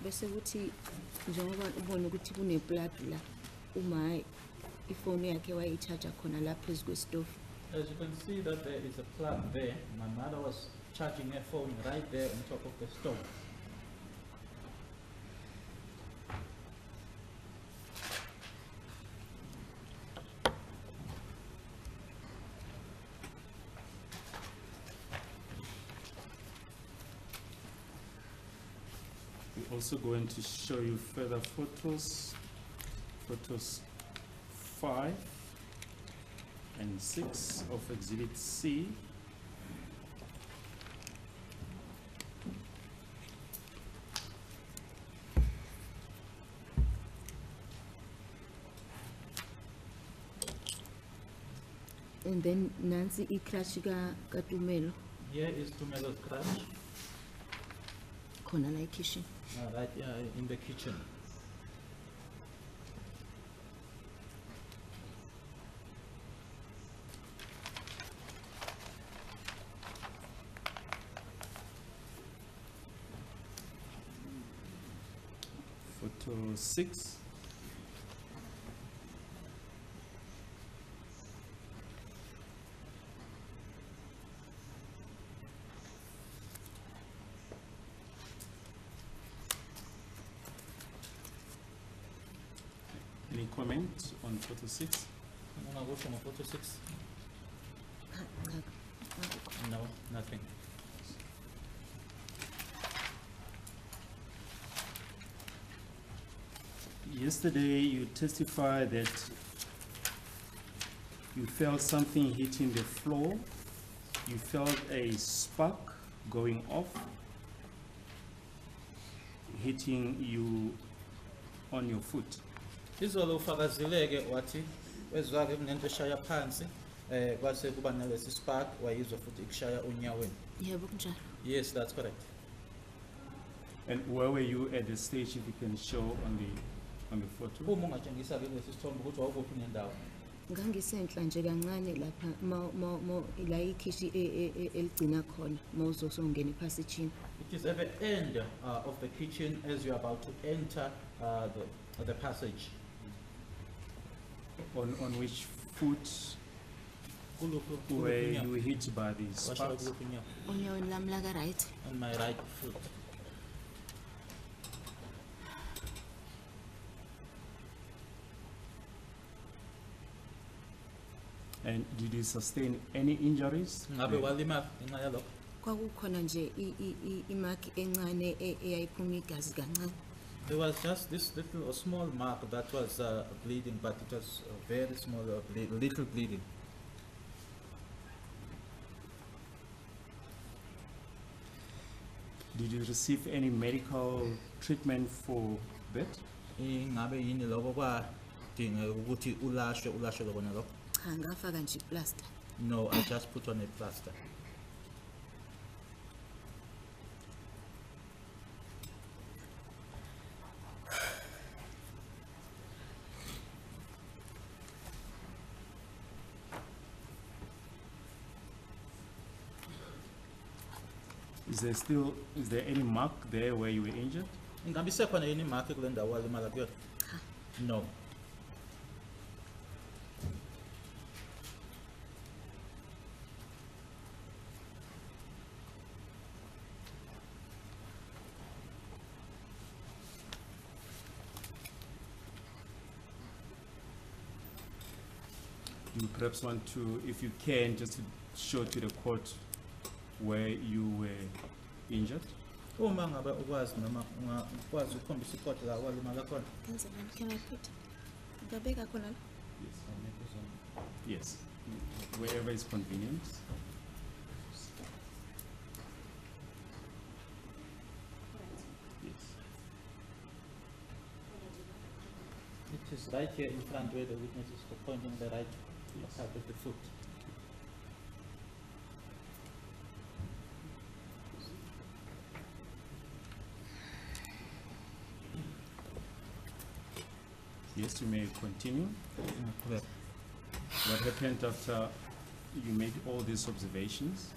Bese kuthi njengoba ubona ukuthi kune plug la uma ifoni yakhe wayicharger khona la phezu kwestove. As you can see that there is a plug there. My mother was charging her phone right there on top of the stove. We're also going to show you further photos, photos 5 and 6 of exhibit C. And then nansi iclash kaTumelo Here is Tumelo's crash, khona la kitchen. right in the kitchen. Photo 6. Any comment on photo 6? I'm gonna go from photo 6. No, nothing. Yesterday you testified that you felt something hitting the floor. You felt a spark going off, hitting you on your foot. Izolo ufakazileke wathi wezwake kunento eshaya phansi kwase kuba nalesi spark wayizwa futhi ikushaya unyaweni. Yebo kunjalo. Yes, that's correct. And where were you at the stage, if you can show on the photo? Uma ungatshengisa ke lesi sithombe ukuthi wawukuphi nendawo. Ngangisenhla nje kancane lapha la ikhishi eligcina khona mawuzosongena ephasejini. It is at the end of the kitchen as you are about to enter the passage. On which foot were you hit by these sparks? Onyaweni lami laka right. On my right foot. And did you sustain any injuries? Ngabe walima ngenxa yalokho? Kwakukhona nje imark encane eyayiphuma igazi kancane. There was just this little small mark that was bleeding, but it was very small, little bleeding. Did you receive any medical treatment for that? Ngabe yini lokho kwadinga ukuthi ulashwe lokho nalokho? Cha ngafaka nje plaster. No, I just put on a plaster. Is there any mark there where you were injured? Ngabe isekhona yini mark kule ndawo walimala kuyona? Cha. No. You perhaps want to, if you can, just to show to the court where you were injured. Uma ngabe ukwazi noma ungakwazi ukukhombisa ikhodi la walimala khona? Can I put? Ngabeka khona la? Yes, wherever is convenient. Yes. It is right here in front where the witness is pointing the right side of the foot. Yes, you may continue. Correct. What happened after you made all these observations?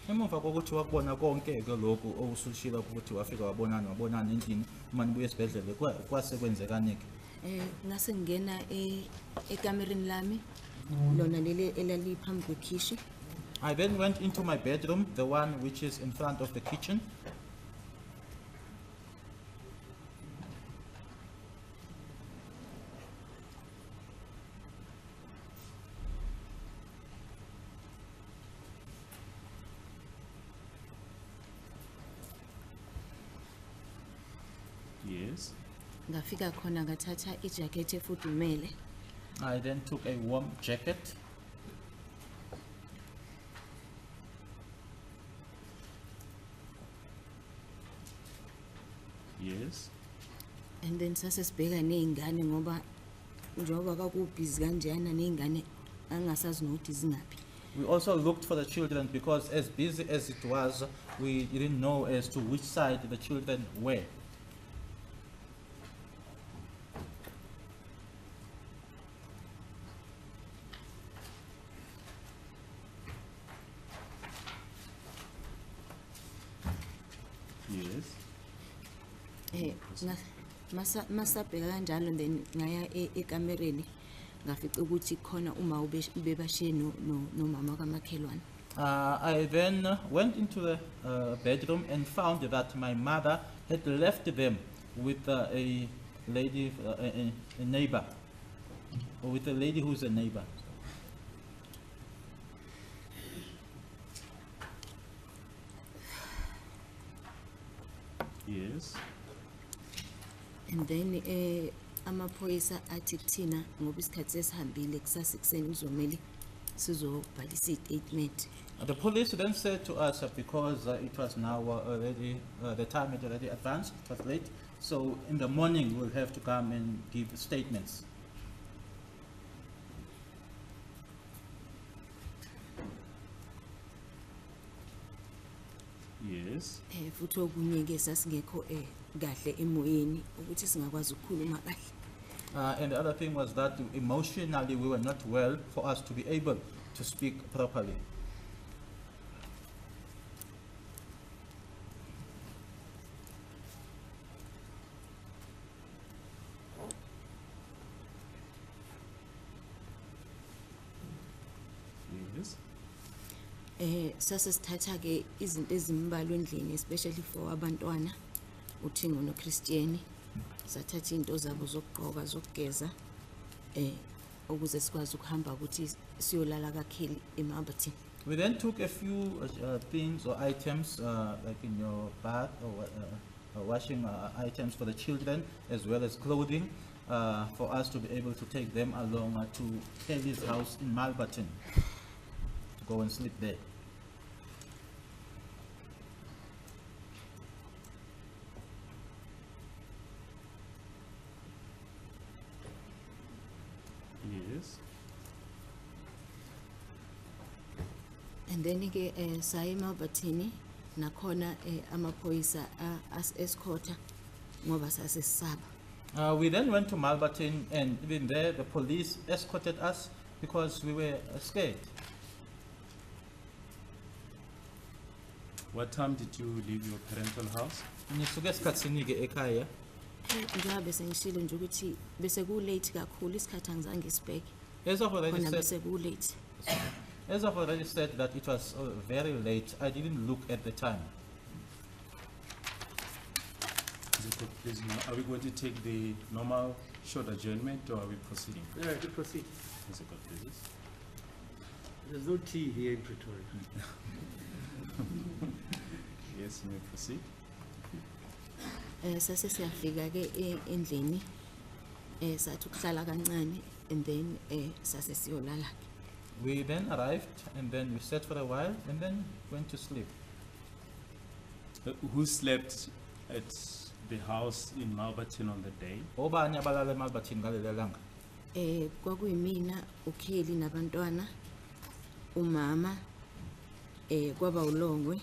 Emuva kokuthi wakubona konke ke lokhu okusushila ukuthi wafika wabonana endlini uma nibuye esibhedlela kwase kwenzekani ke? Ngase ngena ekamereni lami lona leli elaliphambi kwekhishi. I then went into my bedroom, the one which is in front of the kitchen. Yes. Ngafika khona ngathatha ijacket efudumele. I then took a warm jacket. Yes. And then sasesibheka nezingane ngoba njengoba kakubhizi kanjena nezingane angasazi nokuthi zingaphi. We also looked for the children because as busy as it was, we didn't know as to which side the children were. Yes. Masabheka kanjalo then ngaya ekamereni ngafica ukuthi khona uma ubebashiye no mama kamakhelwane. I then went into the bedroom and found that my mother had left them with a lady, a neighbor, or with a lady who's a neighbor. Yes. And then amaphoyisa athi kuthina ngoba isikhathi sesihambile kusasa ekseni kuzomela sizobhalisa i-statement. The police then said to us because it was now already, the time had already advanced, it was late, so in the morning we'll have to come and give statements. Yes. Futhi okunye ke sasingekho kahle emoyeni ukuthi singakwazi ukukhuluma kahle. And the other thing was that emotionally we were not well for us to be able to speak properly. Yes. Sase sithatha ke izinto ezimbalwa endlini, especially for abantwana uthi ngono Christian, sathatha into zabo zokugqoka zokugeza ukuze sikwazi ukuhamba ukuthi siyolala kakheli eMalberton. We then took a few things or items like in your bath or washing items for the children as well as clothing for us to be able to take them along to Kelly's house in Malberton to go and sleep there. Yes. And then ke saye eMalberton nakhona amaphoyisa as-escorta ngoba sasesisaba. We then went to Malberton, and even there the police escorted us because we were scared. What time did you leave your parental house? Ngisuke esikhatsini ke ekhaya. Njengoba bese ngishilo nje ukuthi bese ku late kakhulu, isikhathi angizange sibheke As I've already khona said, bese ku late. as I've already said that it was very late, I didn't look at the time. Ziko, please, now, are we going to take the normal short adjournment or are we proceeding? Yeah, to proceed. Ziko, please. There's no tea here in Pretoria. Yes, you may proceed. Sase siyafika ke endlini sathi ukuhlala kancane and then sase siyolala. We then arrived, and then we sat for a while, and then went to sleep. Who slept at the house in Malberton on the day? Obani abalala eMalberton ngalelo langa? Kwakuyimina, uKelly nabantwana, umama, kwaba uLongwe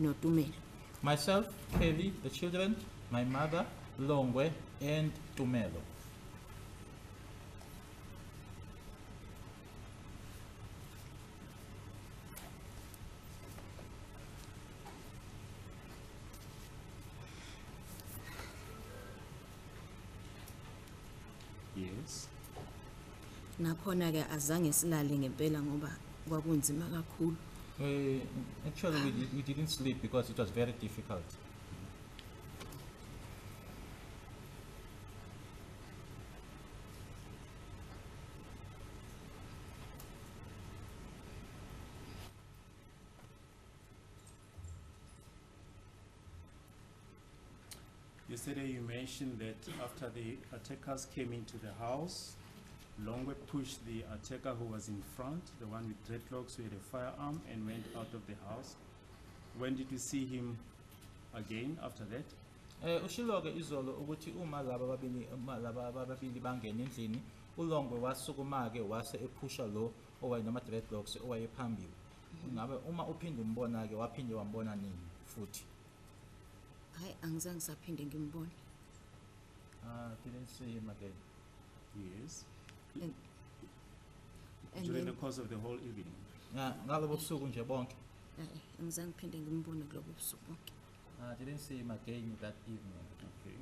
noTumelo. Myself, Kelly, the children, my mother, Longwe, and Tumelo. Yes. Nakhona ke azange silale ngempela ngoba kwakunzima kakhulu. Actually, we didn't sleep because it was very difficult. Yesterday you mentioned that after the attackers came into the house, Longwe pushed the attacker who was in front, the one with dreadlocks who had a firearm, and went out of the house. When did you see him again after that? Ushiloke izolo ukuthi uma laba babili bangena endlini, uLongwe wasukuma ke wase ephusha lo owayenama dreadlocks owayephambili. Ngabe uma uphinde umbona ke waphinde wambona nini futhi? Hayi angizange saphinde ngimbone. Didn't see him again. Yes. And During then the course of the whole evening? Ngalobo busuku nje bonke. angizange phinde ngimbone kulobo busuku bonke. Didn't see him again that evening. Okay.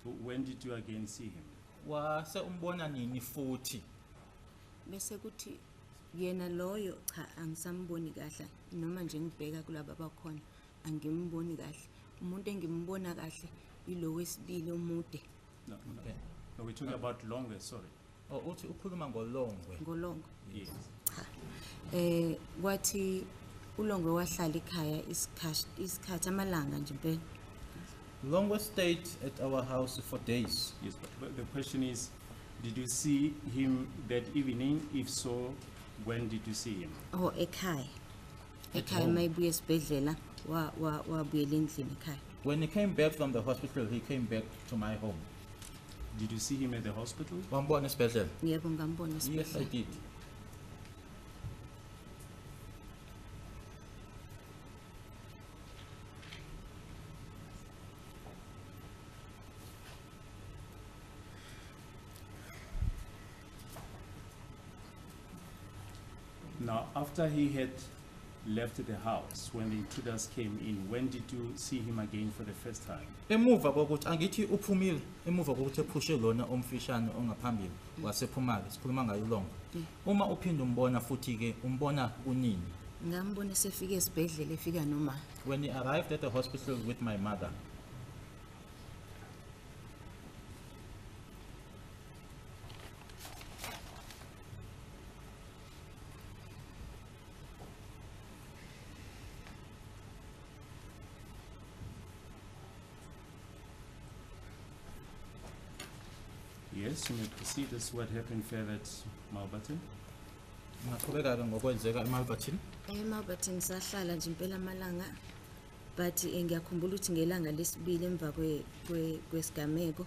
So when did you again see him? Wase umbona nini futhi? Bese kuthi yena loyo cha angisamboni kahle noma nje ngibheka kulabo abakhona angimboni kahle. Umuntu engimbona kahle ilo wesibili umude No, Okay. no, we're talking about Longwe, sorry. Oh, uthi ukhuluma ngoLongwe. ngolongo. Yes. Kwathi uLongwe wahlala ekhaya isikhathi amalanga nje impela. Longwe stayed at our house for days. Yes, but the question is, did you see him that evening? If so, when did you see him? Oh ekhaya. At Ekhaya home. mayibuya esibhedlela wabuyela endlini ekhaya. When he came back from the hospital, he came back to my home. Did you see him at the hospital? Wambona esibhedlela? Yebo ngambona Yes, I esibhedlela. did. Now, after he had left the house, when the intruders came in, when did you see him again for the first time? Emuva kokuthi angithi uphumile emuva kokuthi ephushe lona omfishane ongaphambili wasephumala sikhuluma ngayo ulonga. Uma uphinde umbona futhi ke umbona kunini? ngambona sefike esibhedlela efika noma When he arrived at the hospital with my mother. Yes, you may proceed. That's what happened further at Malbaton. Ngaqhubeka ke ngokwenzeka eMalberton. emabathini sahlala nje impela amalanga but ngiyakhumbula ukuthi ngelanga lesibili emva kwesigameko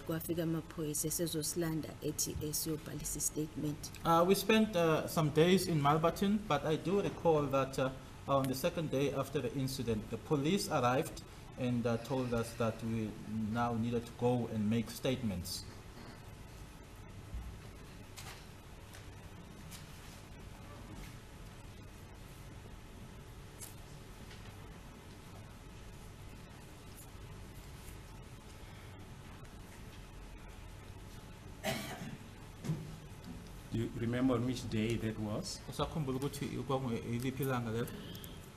kwafika amaphoyisa esezosilanda ethi esiyobhalisa statement. We spent some days in Malberton, but I do recall that on the second day after the incident, the police arrived and told us that we now needed to go and make statements. Do you remember on which day that was? Usakhumbula ukuthi yiliphi ilanga lelo?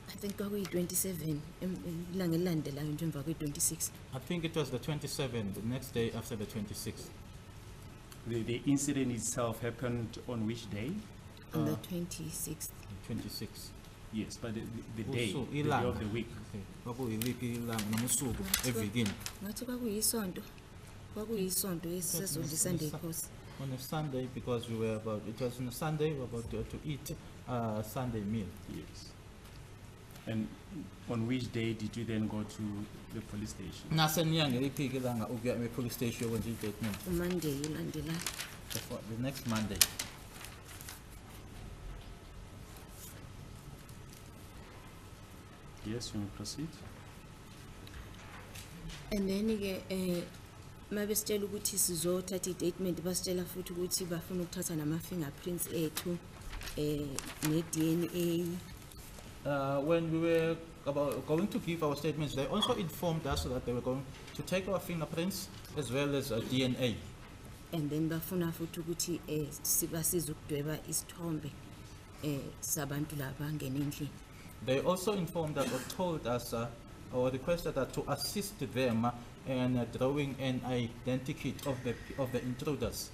I think kwakuyi-27 ilanga elilandelayo nje emva kwe-26. I think it was the 27th, the next day after the 26th. The incident itself happened on which day? On the 26th. 26th. Yes, but the day, Usuku, the day ilanga. of the week. Okay. Kwakuyiliphi ilanga noma usuku evikini? Ngathi kwakuyisonto esisezonje Sunday course. On a Sunday, because it was on a Sunday, we were about to eat a Sunday meal. Yes. And on which day did you then go to the police station? Naseniya ngeliphi ilanga ukuya e-police station yokwenza i-statement? uMonday ulandelayo. The next Monday. Yes, you may proceed. And then ke mabesitshela ukuthi sizothatha i-statement basitshela futhi ukuthi bafuna ukuthatha nama-fingerprints ethu ne-DNA. When we were going to give our statements, they also informed us that they were going to take our fingerprints as well as DNA. And then bafuna futhi ukuthi sibasize ukudweba isithombe sabantu laba angena endlini. They also informed us or told us or requested us to assist them in drawing an identikit of the intruders.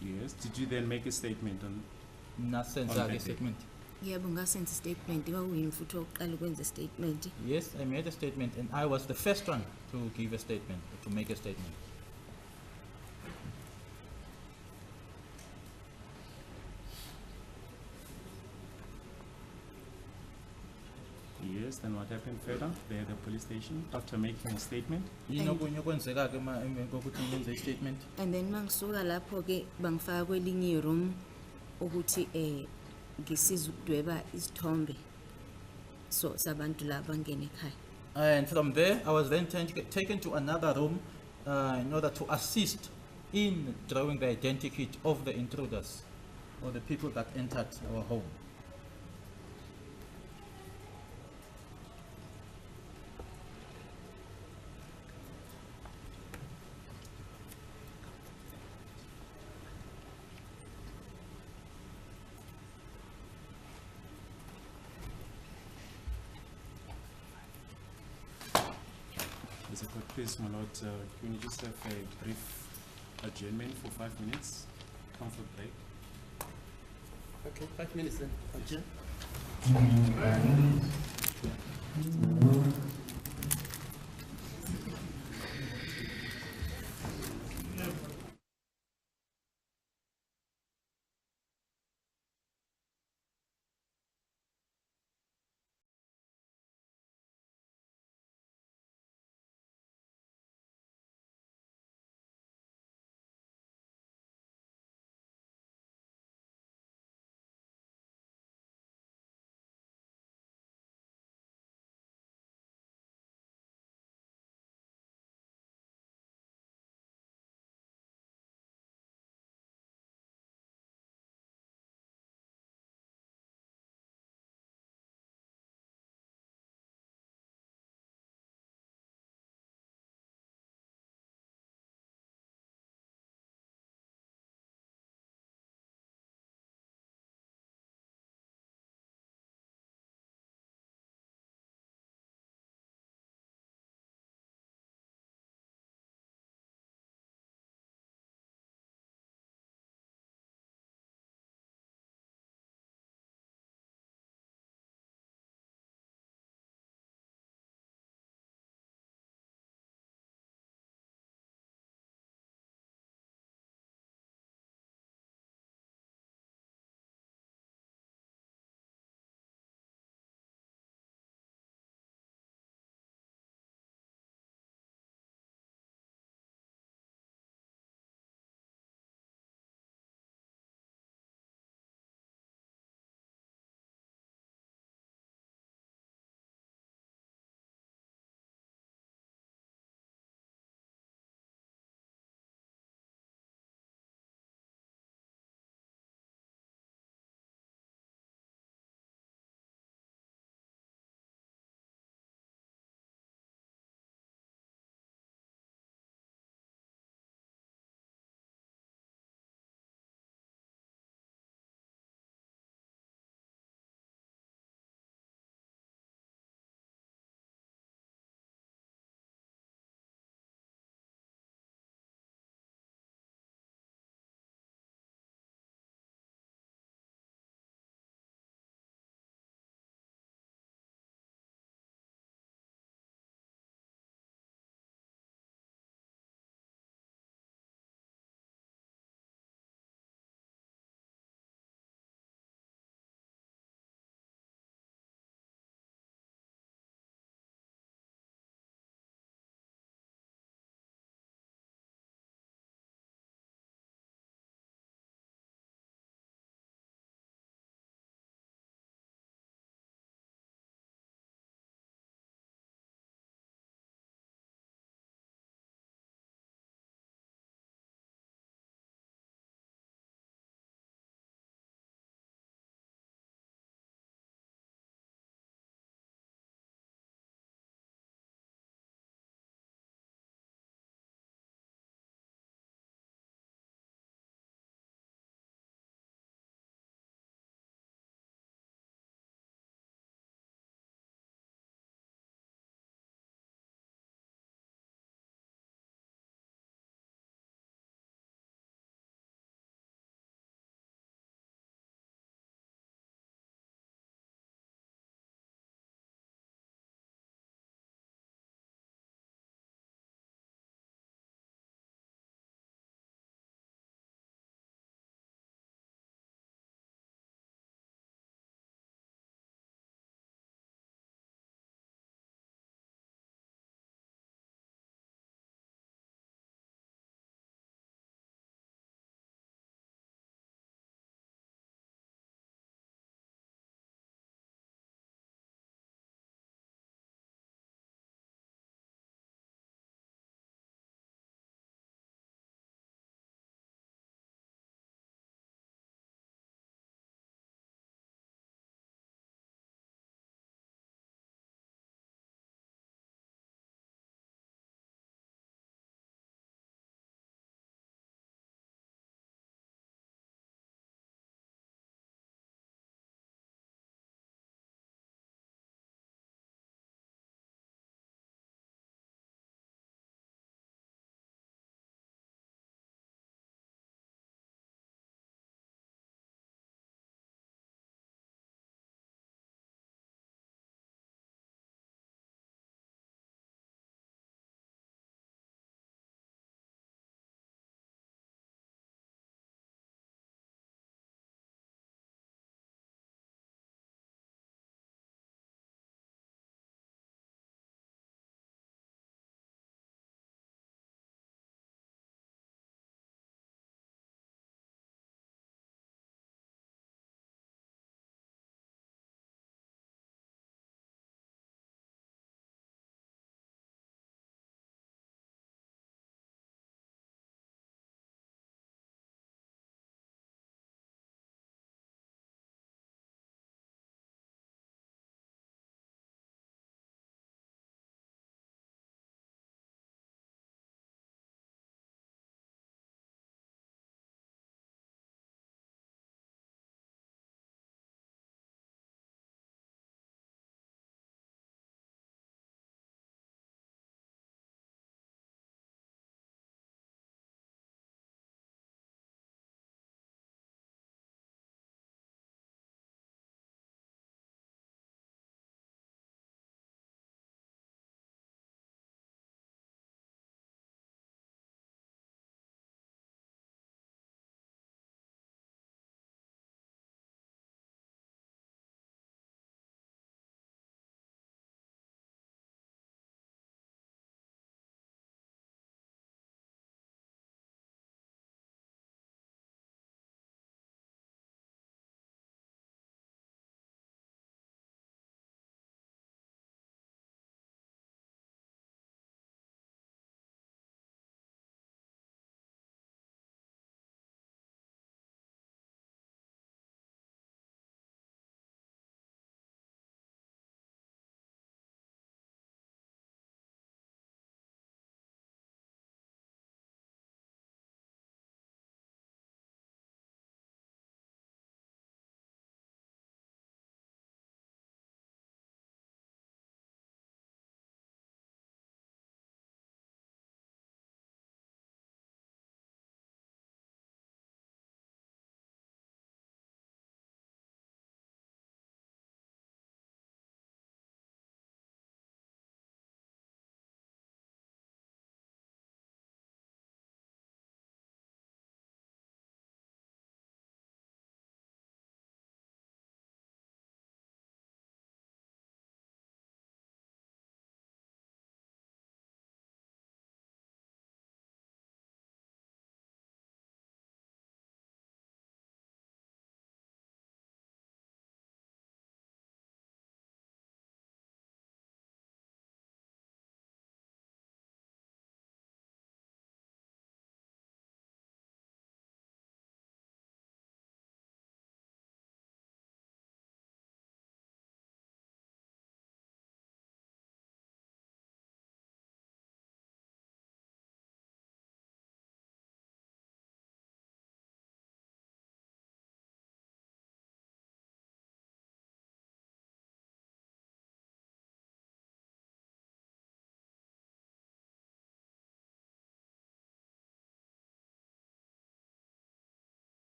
Yes. Did you then make a statement on? Nasenza that ke day. statement. Yebo ngasenza i-statement kwakuyimi futhi oqala ukwenza i-statement. Yes, I made a statement and I was the first one to give a statement, to make a statement. Yes. Then what happened further there at the police station after making a statement? Yini okunye okwenzeka ke emveni kokuthi ngenze i-statement? And then mangisuka lapho ke bangifaka kwelinye room ukuthi ngisiza ukudweba isithombe so sabantu laba ngene ekhaya. And from there, I was then taken to another room in order to assist in drawing the identikit of the intruders or the people that entered our home. Mr. Court, please, my lord, can you just have a brief adjournment for 5 minutes? Comfort break. Okay, 5 minutes then. Adjourn.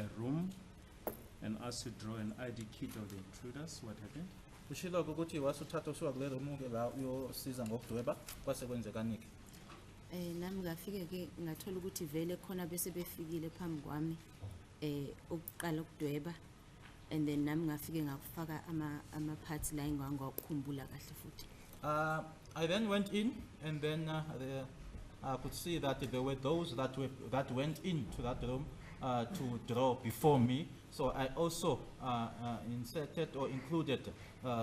a room and asked to draw an ID kit of the intruders. What happened? Ushilo ukuthi wasuthatha usuka kule room ke la uyosiza ngokudweba kwase kwenzekanike. Nami ngafike ke ngathola ukuthi vele khona bese befikile phambi kwami ukuqala ukudweba, and then nami ngafike ngakufaka ama parts la engangakukhumbula kahle futhi. I then went in, and then I could see that there were those that went into that room to draw before me. So I also inserted or included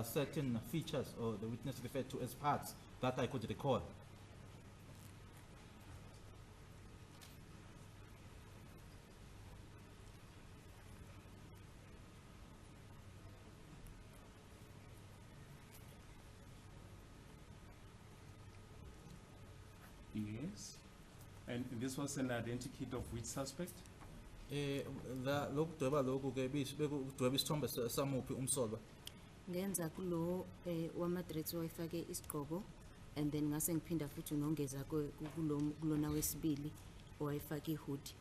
certain features, or the witness referred to as parts, that I could recall. Yes. And this was an identity of which suspect? Lokudweba lokhu ke bekudweba isithombe samuphi umsolwa. Ngenza kulo wamadress wayifake isigqoko, and then ngase ngiphinda futhi ngongeza kulona wesibili owayifake ihoodie.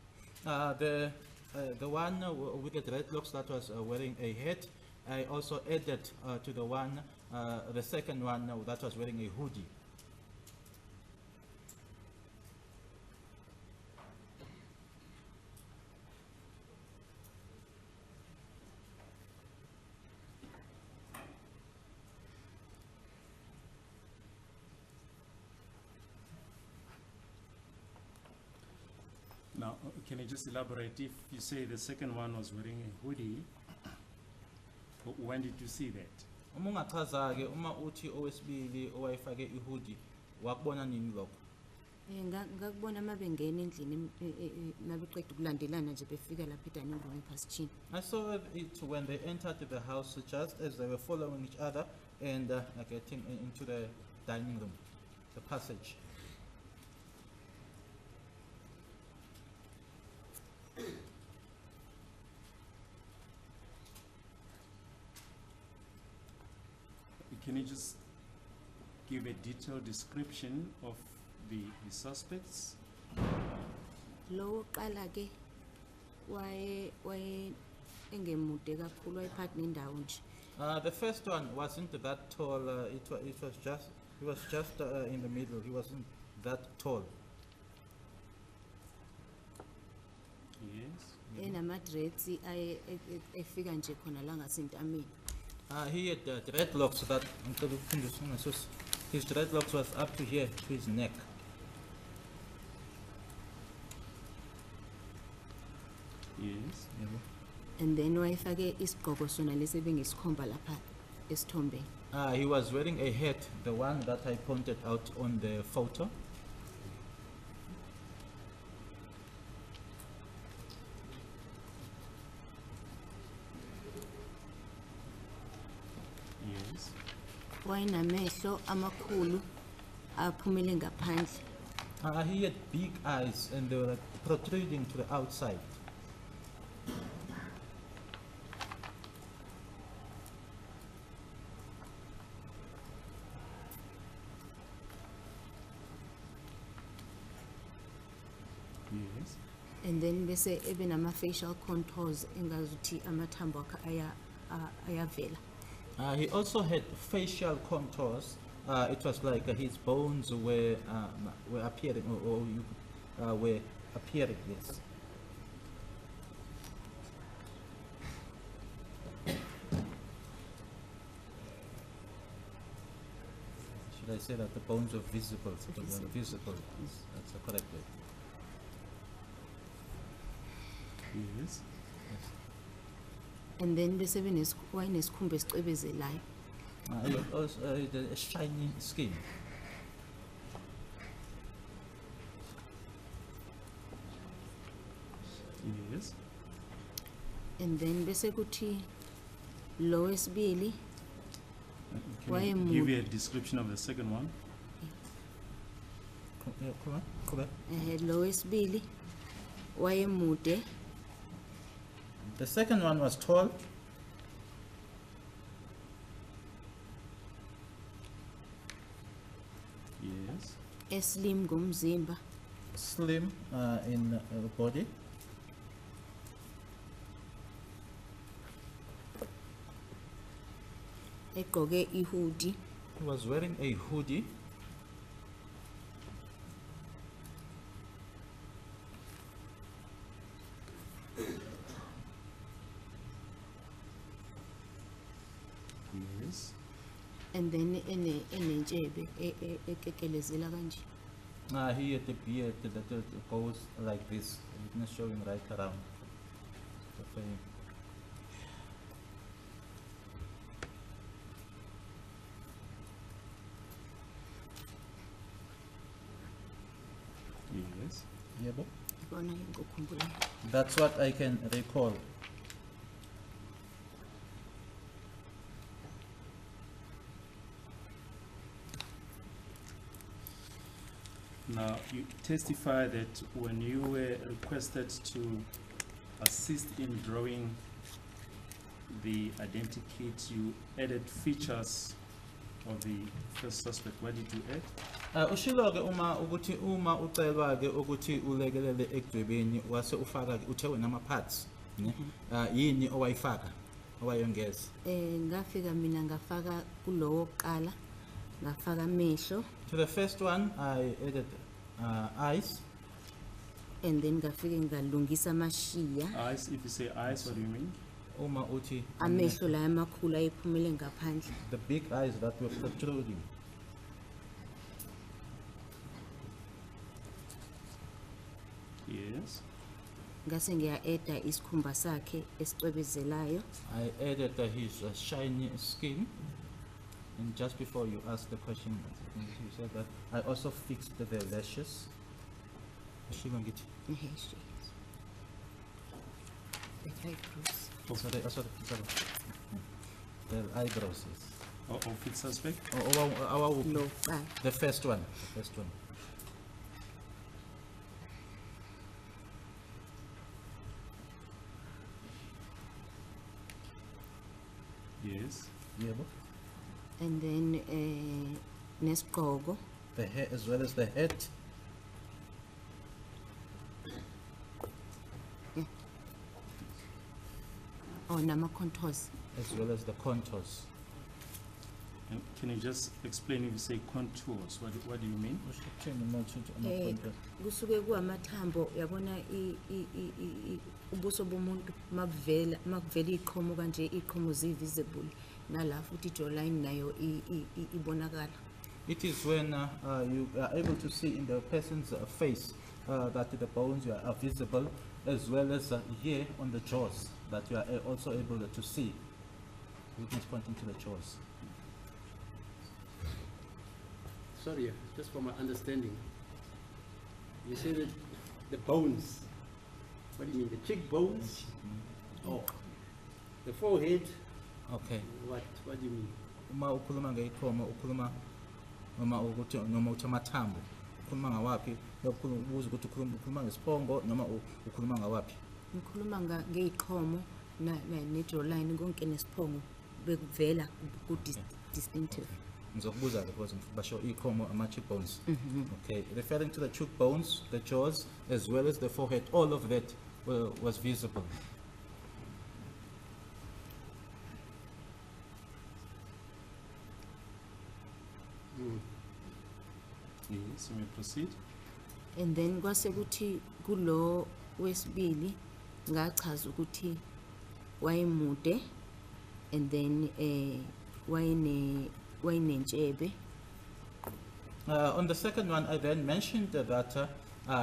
The one with the dreadlocks that was wearing a hat, I also added to the one, the second one that was wearing a hoodie. Now, can you just elaborate? If you say the second one was wearing a hoodie, when did you see that? Uma ungachaza ke uma uthi owesibili owayifake ihoodie wakubona nini lokho? Ngakubona mabengena endlini mabeqeda ukulandelana nje befika lapha edining room ephasithini. I saw it when they entered the house, just as they were following each other and getting into the dining room, the passage. Can you just give a detailed description of the suspects? Lo qala ke waye engemude kakhulu wayephathi nendawo nje. The first one wasn't that tall. He was just in the middle. He wasn't that tall. Yes. Enamadress efika nje khona la ngasentameni. He had dreadlocks that his dreadlocks was up to here, to his neck. Yes. And then wayefake isigqoko sona lesi bengisikhomba lapha esithombeni. He was wearing a hat, the one that I pointed out on the photo. Yes. Wayenamehlo amakhulu aphumele ngaphandle. He had big eyes and they were protruding to the outside. Yes. And then bese even ama-facial contours engazuthi amathambo akhe ayavela. He also had facial contours. It was like his bones were appearing, were appearing, yes. Should I say that the bones were visible? They were visible. That's the correct way. Yes. And then bese wayenesikhumba esicwebezelayo. He had also a shiny skin. Yes. And then bese kuthi lo wesibili Can you give me a description of the second one? Come on. lo wesibili wayemude. The second one was tall. Yes. Slim ngomzimba. Slim in body. egqoke i-hoodie. He was wearing a hoodie. Yes. And then enentshebe ekekelezela kanje. He had a beard that goes like this. It's not showing right around the frame. Yes. Yebo. Ibona ngikukhumbula. That's what I can recall. Now, you testify that when you were requested to assist in drawing the identikit, you added features of the first suspect. What did you add? Ushilo-ke uma ucelwa-ke ukuthi ulekelele ekudwebeni wase ufaka-ke uthe wena ama-parts ne? Yini owayifaka owayongeza? Ngafika mina ngafaka kulowo kuqala, ngafaka amehlo, To the first one I added eyes. and then ngafike ngalungisa amashiya, Eyes, if you say eyes, what do you mean? Uma uthi amehlo la amakhulu ayephumele ngaphandle. the big eyes that were protruding. Yes. Ngase ngiya-eda isikhumba sakhe esicwebezelayo. I added his shiny skin. And just before you asked the question, I think you said that I also fixed the lashes. Ushilo ngithi? Ehe, she is. The eyebrows. The eyebrows, yes. Or fifth suspect? Lo kuqala. The first one. Yes. Yebo. And then nesigqoko, The hair as well as the head. nama-contours. As well as the contours. And can you just explain if you say contours, what do you mean? Kusuke kuamathambo yabona ubuso bomuntu makuvela iqhomo kanje iqhomo zi-visible nala futhi jawline nayo ibonakala. It is when you are able to see in the person's face that the bones are visible, as well as here on the jaws that you are also able to see. Witness pointing to the jaws. Sorry, just for my understanding. You say that the bones, what do you mean, the cheekbones? Oh, the forehead, Okay. what do you mean? Uma ukhuluma ngeiqhomo ukhuluma noma ukuthi noma uthi amathambo ukhuluma ngawaphi ubuza ukuthi ukhuluma ngesiphongo noma ukhuluma ngawaphi? Ngikhuluma ngeiqhomo ne-jawline konke nesiphongo bekuvela ku-distinctive. Ngizokubuza ke because basho iqhomo ama-cheekbones. Okay, referring to the cheekbones, the jaws, as well as the forehead, all of that was visible. Yes, you may proceed. And then kwase kuthi kulo wesibili ngachaza ukuthi wayemude, and then wayenentshebe. On the second one, I then mentioned that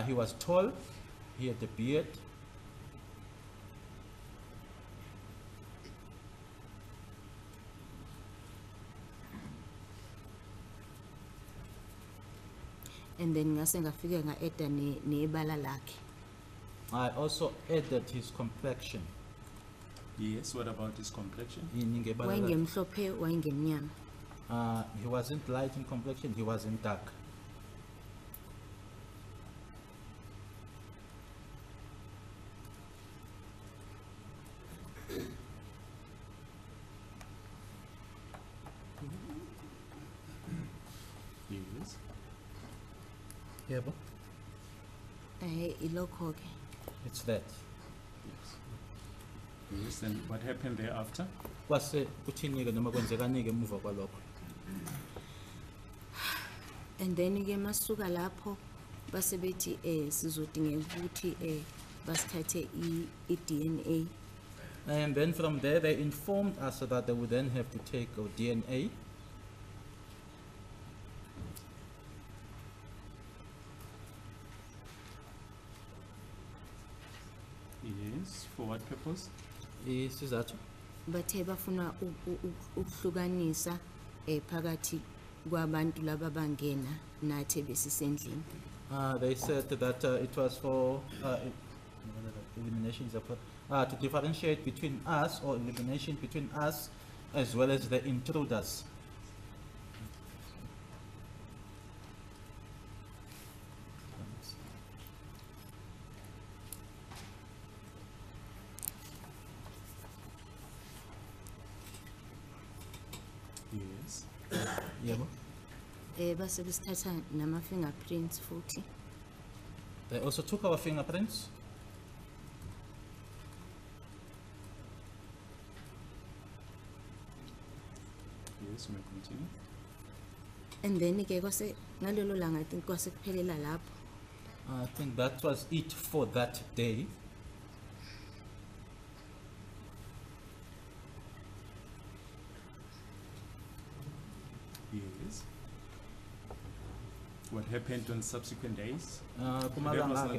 he was tall, he had a beard. And then ngase ngafike nga-eda nebala lakhe. I also added his complexion. Yes, what about his complexion? Yini ngebala lakhe? Wayengemhlophe, wayengemnyama. He wasn't light in complexion, he wasn't dark. Yes. Yebo. Ilokho ke. It's that. Yes. Yes, and what happened thereafter? kwase kuthini-ke noma kwenzekani-ke emuva kwalokho? And then ke masuka lapho base bethi sizodingeka ukuthi basithathe i-DNA. And then from there, they informed us that they would then have to take our DNA. Yes, for what purpose? Isizathu? Bathe bafuna ukuhlukanisa phakathi kwabantu laba bangena nathi besisendlini. They said that it was for eliminations to differentiate between us, or elimination between us as well as the intruders. Yes. Yebo. Base besithatha nama fingerprints futhi. They also took our fingerprints. Yes, you may continue. And then ke kwase ngalelo langa I think kwase kuphelela lapho. I think that was it for that day. Yes. What happened on subsequent days? That was Kumalanga on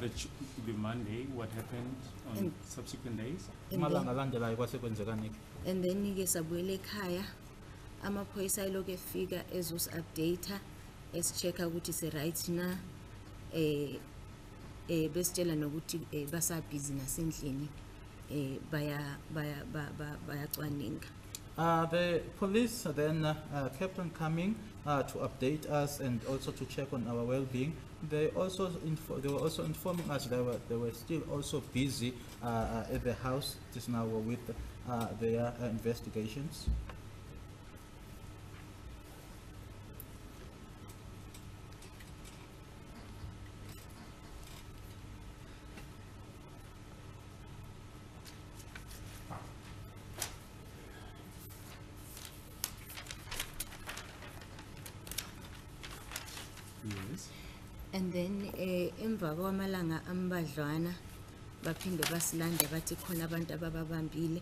the Monday. What happened on And- subsequent days? kumalanga alandelayo kwase kwenzekani? And then ke sabuyela ekhaya amaphoyisa ayilokhu efika ezosi-update esi-check-a ukuthi si-right na besitshela nokuthi basabhizi nasendlini bayacwaninga. The police then kept on coming to update us and also to check on our well-being. They also they were also informing us they were still also busy at the house just now with their investigations. Yes. And then emva kwamalanga ambadlwana baphinde basilanda bathi khona abantu abababambile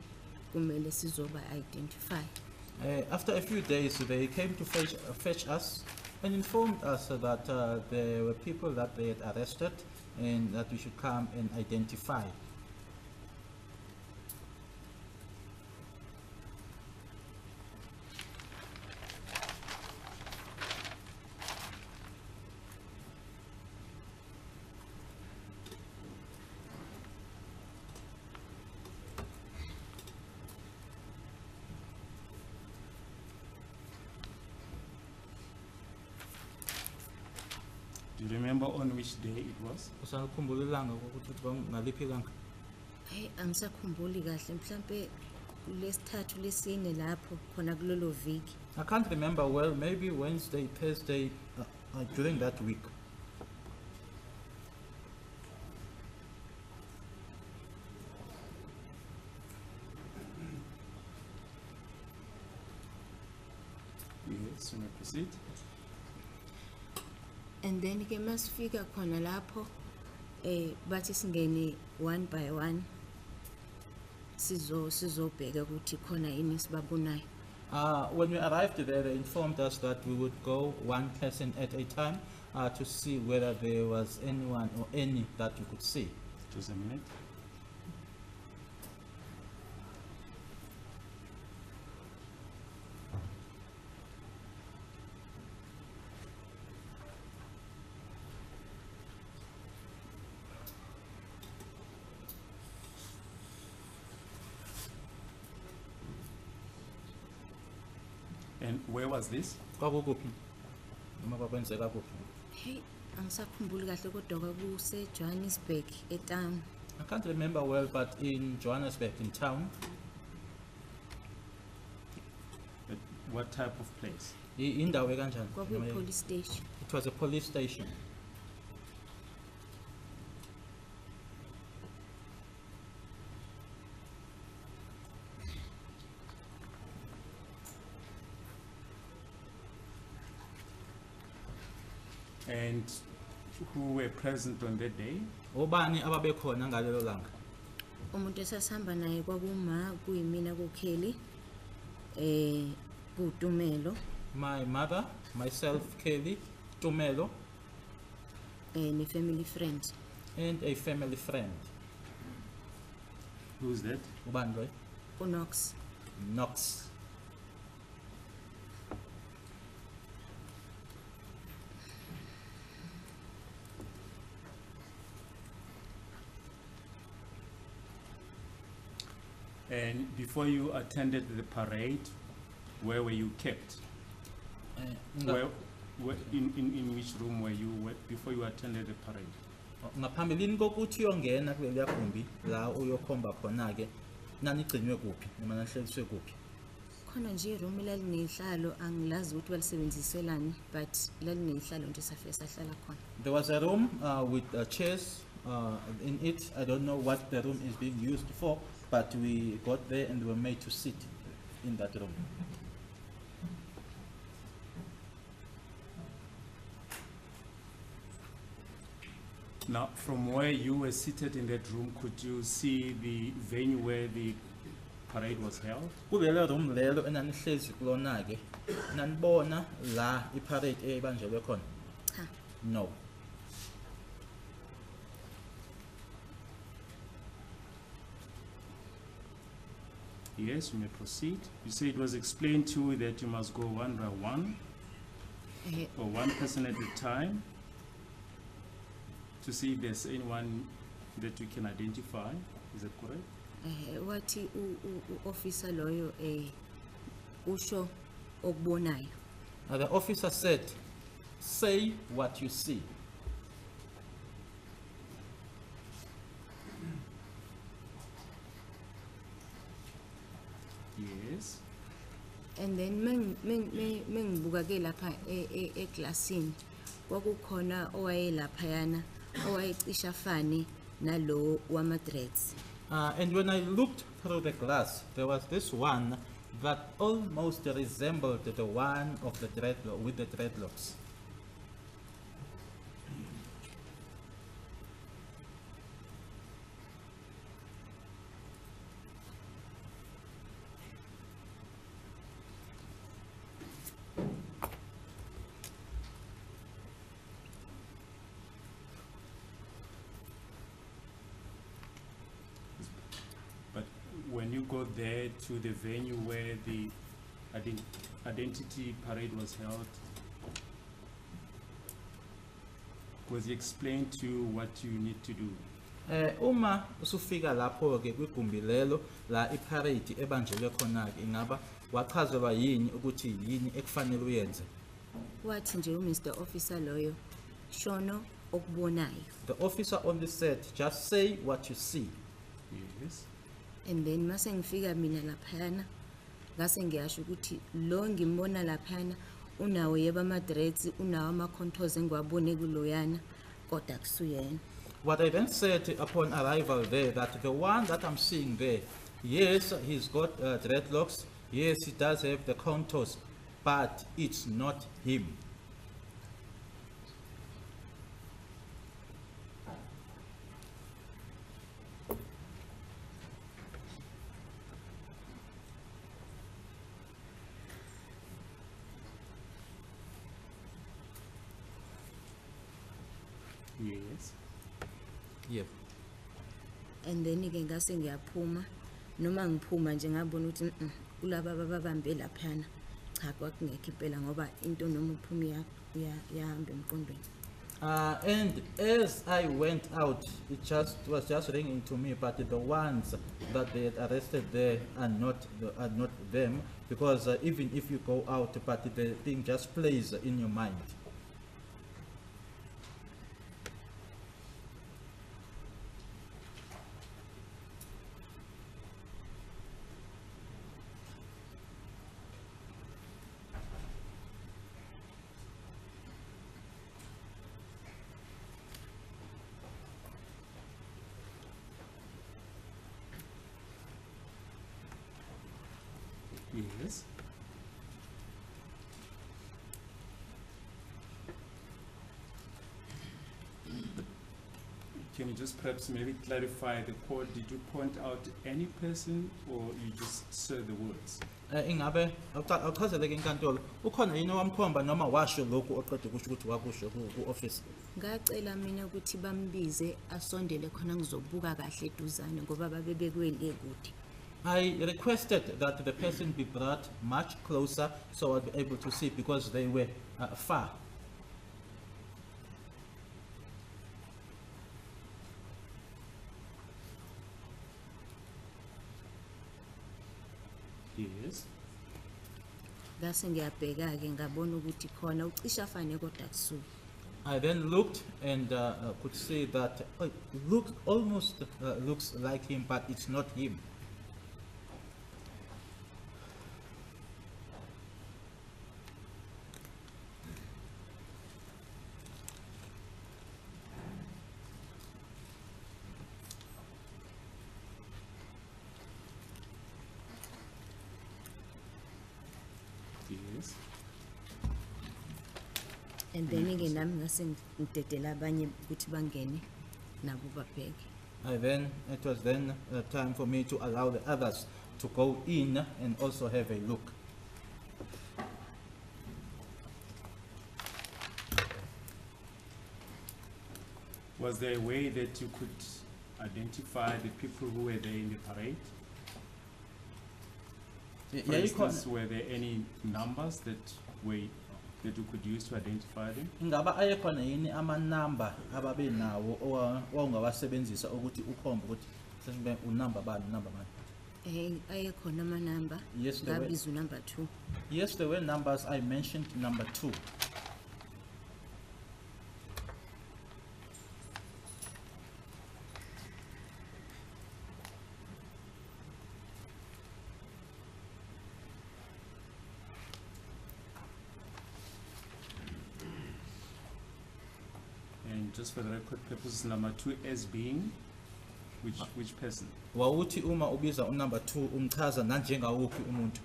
kumele sizoba identify. After a few days, they came to fetch us and informed us that there were people that they had arrested and that we should come and identify. Do you remember on which day it was? Usakhumbula ilanga ukuthi ngaliphi ilanga? Hey, angisakhumbuli kahle mhlambe kulesithathu lesine lapho khona kulolo viki. I can't remember well, maybe Wednesday, Thursday, during that week. Yes, you may proceed. And then ke masifika khona lapho bathi singene one by one sizobheka ukuthi khona yini sibabonayo. When we arrived there, they informed us that we would go one person at a time to see whether there was anyone or any that we could see. Just a minute. And where was this? Kwakukuphi? Noma kwakwenzeka kuphi? Hey, angisakhumbuli kahle kodwa kwakuse Johannesburg etown. I can't remember well, but in Johannesburg, in town. At what type of place? Indawo ekanjani? Kwakuyi police station. It was a police station. And who were present on that day? Obani ababekhona ngalelo langa? Umuntu esasihamba naye kwakuma kuyimina kuKelly kuTumelo My mother, myself, Kelly, Tumelo, ne family friend. and a family friend. Who's that? Ubani loyo? uNox. Knox. And before you attended the parade, where were you kept? In which room were you before you attended the parade? Ngaphambilini kokuthi uyongena kuleliya gumbi la uyokhomba khona ke nanigcinwe kuphi noma nahleliswe kuphi? Khona nje iroom lalinezihlalo angilazi ukuthi balisebenziselani but lalinezihlalo nje safika sahlala khona. There was a room with chairs in it. I don't know what the room is being used for, but we got there and were made to sit in that room. Now, from where you were seated in that room, could you see the venue where the parade was held? Kulelo room lelo enanihlezi kulona ke nanibona la iparade ebanjelwe khona? Cha. No. Yes, you may proceed. You say it was explained to you that you must go one by one, Eh, or one person at a time, to see if there's anyone that you can identify. Is that correct? wathi u-officer loyo usho okubonayo. The officer said, say what you see. Yes. And then mengibuka ke lapha eklasini kwakukhona owayelaphayana owayecisha afane nalo wama-dreads. And when I looked through the glass, there was this one that almost resembled the one of the dreadlock with the dreadlocks. But when you go there to the venue where the identity parade was held, was it explained to you what you need to do? Uma usufika lapho ke kwigumbi lelo la iparade ebanjelwe khona ke ingaba wachazelwa yini ukuthi yini ekufanele uyenze? Wathi nje uMr Officer loyo shono okubonayo. The officer only said, just say what you see. Yes. And then mase ngifika mina laphayana ngase ngiyasho ukuthi lo ngimbona laphayana unawo yeba ama-dreads unawo ama-contours engiwabone kuloyana kodwa kusuyena. What I then said upon arrival there, that the one that I'm seeing there, yes, he's got dreadlocks, yes, he does have the contours, but it's not him. Yes. Yep. And then ke ngase ngiyaphuma noma ngiphuma nje ngabona ukuthi kulaba ababambe laphayana cha kwakungekho impela ngoba into noma uphuma yahamba emqondweni. And as I went out, it was just ringing to me, but the ones that they had arrested there are not them, because even if you go out, but the thing just plays in your mind. Yes. Can you just perhaps maybe clarify the quote? Did you point out any person or you just said the words? Ingabe awuchazeleke inkantolo ukhona yini owamkhomba noma washo lokhu oqeda ukusho ukuthi wakusho ku-office? Ngacela mina ukuthi bambize asondele khona ngizobuka kahle eduzane ngoba babebekwele kude. I requested that the person be brought much closer so I'd be able to see because they were far. Yes. Ngase ngiyabheka-ke ngabona ukuthi khona ucisha afane kodwa kusuke. I then looked and could see that it almost looks like him, but it's not him. Yes. And then-ke nami ngase ngidedela abanye ukuthi bangene nabo babheke. It was then time for me to allow the others to go in and also have a look. Was there a way that you could identify the people who were there in the parade? For instance, were there any numbers that you could use to identify them? Ingaba ayekhona yini amanamba ababe nawo owawungawasebenzisa ukuthi ukhombe ukuthi sesibe unumber bani. Ayekhona amanamba. Yes, there were. Ngabizwa number 2. Yes, there were numbers. I mentioned number 2. And just for the record purposes, number 2 as being which person? Wawuthi uma ubiza unumber 2 umchaza nanjengawuphi umuntu?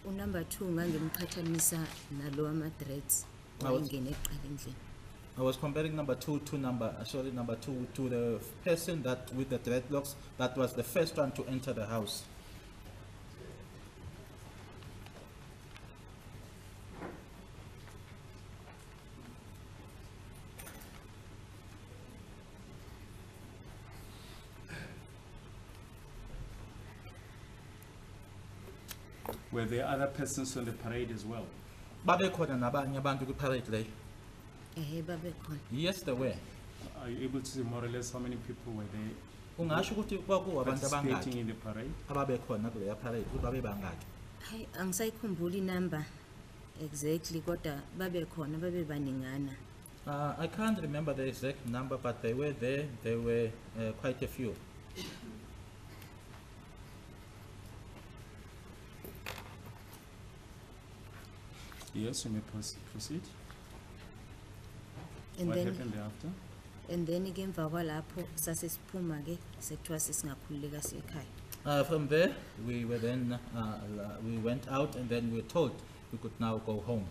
Unumber 2 ngangimqhathanisa nalo ama-dreads wayengene ekuqala endlini. I was comparing number 2 to number 2 to the person that with the dreadlocks that was the first one to enter the house. Were there other persons on the parade as well? Babekhona nabanye abantu kwi-parade leyo? Babekhona. Yes, there were. Are you able to say more or less how many people were there Ungasho ukuthi kwakuwabantu participating abangaki in the parade? ababekhona kuleya parade ukuthi babe bangaki? Hayi angisayikhumbuli inamba exactly kodwa babekhona babebaningana. I can't remember the exact number, but they were there. There were quite a few. Yes, you may proceed. And What then happened thereafter? and then ke emva kwalapho sase siphuma ke sekuthiwa sesingakhululeka sekhaya. From there, we were then we went out, and then we were told we could now go home.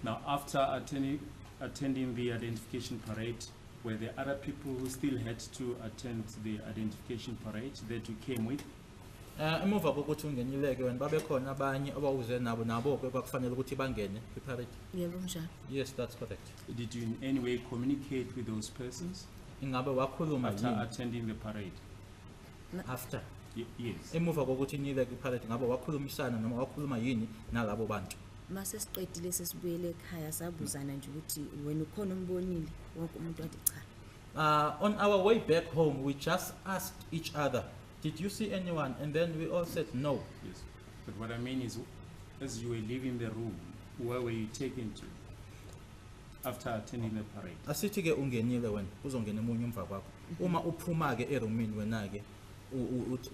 Now, after attending the identification parade, were there other people who still had to attend the identification parade that you came with? Emuva kokuthi ungenileke wena babekhona abanye abawuze nabo kwakufanele ukuthi bangene kwi-parade? Yebo njalo. Yes, that's correct. Did you in any way communicate with those persons Ingabe wakhuluma after yini attending the parade? after? Yes. Emuva kokuthi nileke kwi-parade ngabe wakhulumisana noma wakhuluma yini nalabo bantu? Mase siqedile sesibuyele ekhaya sabuzana nje ukuthi wena ukhona umbonile wonke umuntu wathi cha. On our way back home, we just asked each other, did you see anyone? And then we all said no. Yes. But what I mean is, as you were leaving the room, where were you taken to after attending the parade? Asithi ke ungenile wena uzongena emunye umva kwakho. Uma uphuma ke erumini wena ke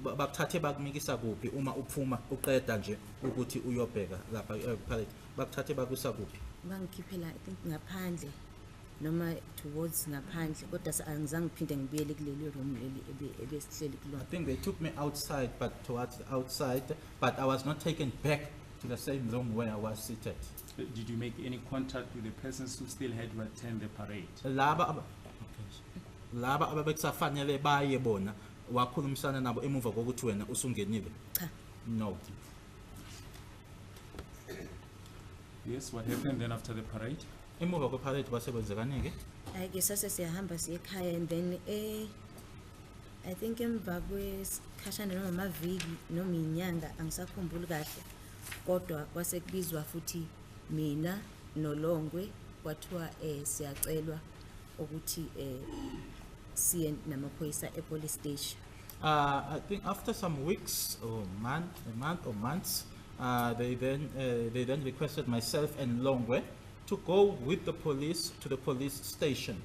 bakuthathe bakumikisa kuphi uma uphuma uqeda nje ukuthi uyobheka lapha eParade bakuthathe bakusa kuphi? bangikhiphela I think ngaphandle noma towards ngaphandle kodwa angizange ngiphinde ngibuyele kuleli room leli ebesihleli I kulona. think they took me outside, but towards the outside, but I was not taken back to the same room where I was seated. Did you make any contact with the persons who still had to attend the parade? Laba ababekusafanele baye bona wakhulumisana nabo emuva kokuthi wena usungenile? Cha. No. Yes, what happened then after the parade? Emuva kweparade kwasekwenzekanike? Hayi ke sase siyahamba siye ekhaya and then I think emva kwesikhashana noma amaviki noma inyanga angisakhumbuli kahle kodwa kwase kubizwa futhi mina noLongwe kwathiwa siyacelwa ukuthi siye namaphoyisa epolice station. I think after some weeks or a month or months, they then requested myself and Longwe to go with the police to the police station.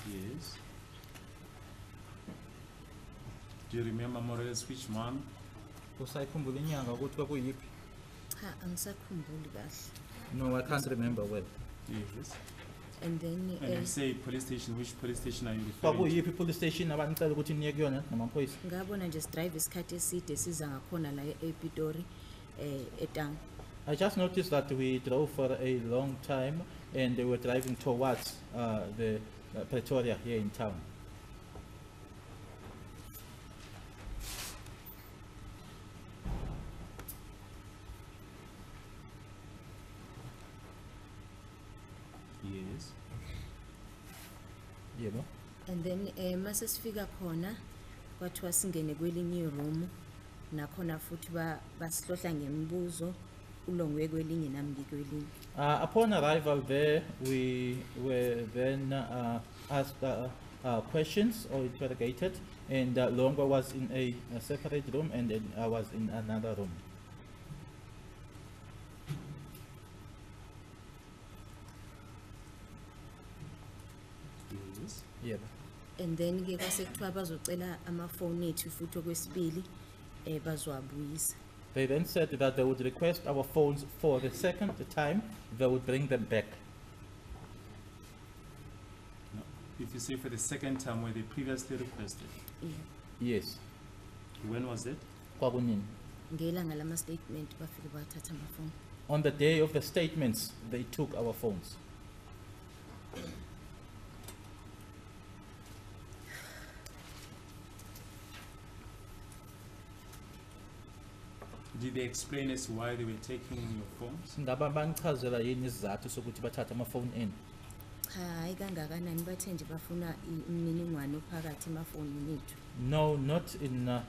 Yes. Do you remember more or less which month? Usayikhumbula inyanga ukuthi kwakuyiphi? Cha angisakhumbuli kahle. No, I can't remember well. Yes. And then And you say police station, which police station are you referring to? Kwakuyiphi police station abanicela ukuthi niye kuyona namaphoyisa? ngabona nje sidrive isikhathi eside siza ngakhona la ePitori eTang. I just noticed that we drove for a long time and they were driving towards the Pretoria here in town. Yes. Yebo. And then mase sifika khona kwathiwa singene kwelinye room nakhona futhi basihlohla ngemibuzo uLongwe kwelinye nami ngikwelinye. Upon arrival there, we were then asked questions or interrogated, and Longwa was in a separate room and then I was in another room. Yes. Yeah. And then ke kwase kuthiwa bazocela amafoni ethu futhi okwesibili bazowabuyisa. They then said that they would request our phones for the second time, they would bring them back. No. If you say for the second time where they previously requested, Yeah. Yes. when was it? Kwakunini. Ngelanga lama statement bafike bathatha amafoni. On the day of the statements, they took our phones. Did they explain as to why they were taking your phones? Ngaba banichazela yini isizathu sokuthi bathathe amafoni enu? Cha hayi kangakanani bathe nje bafuna imininingwane ophakathi emafonini ethu. No, not in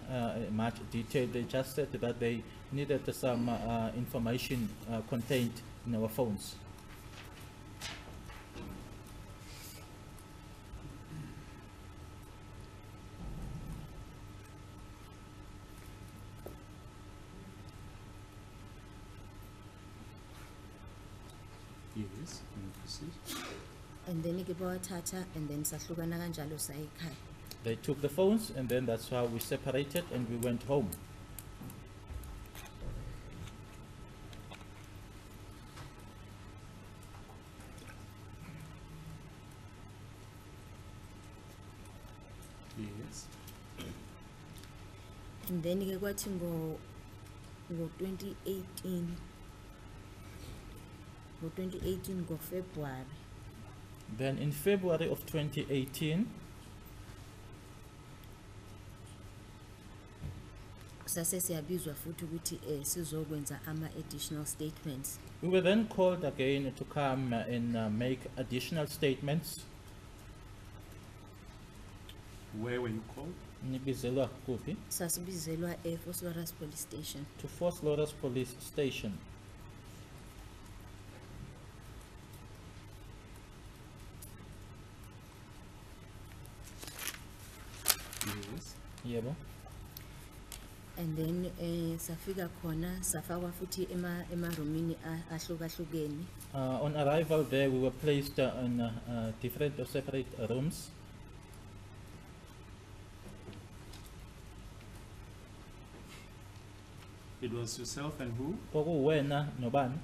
much detail. They just said that they needed some information contained in our phones. Yes. Can you proceed? And then ke bawathatha and then sahlukana kanjalo saya ekhaya. They took the phones and then that's how we separated and we went home. Yes. And then ke kwathi ngo 2018 ngo February Then in February of 2018, sase siyabizwa futhi ukuthi sizokwenza ama additional statements. we were then called again to come and make additional statements. Where were you called? Nibizelwa kuphi? Sasibizelwa Fort Lawrence Police Station. To Fort Lawrence Police Station. Yes. Yebo. and then safika khona safakwa futhi emarumini ahlukahlukene. On arrival there, we were placed in different or separate rooms. It was yourself and who? Kwakuwena nobani?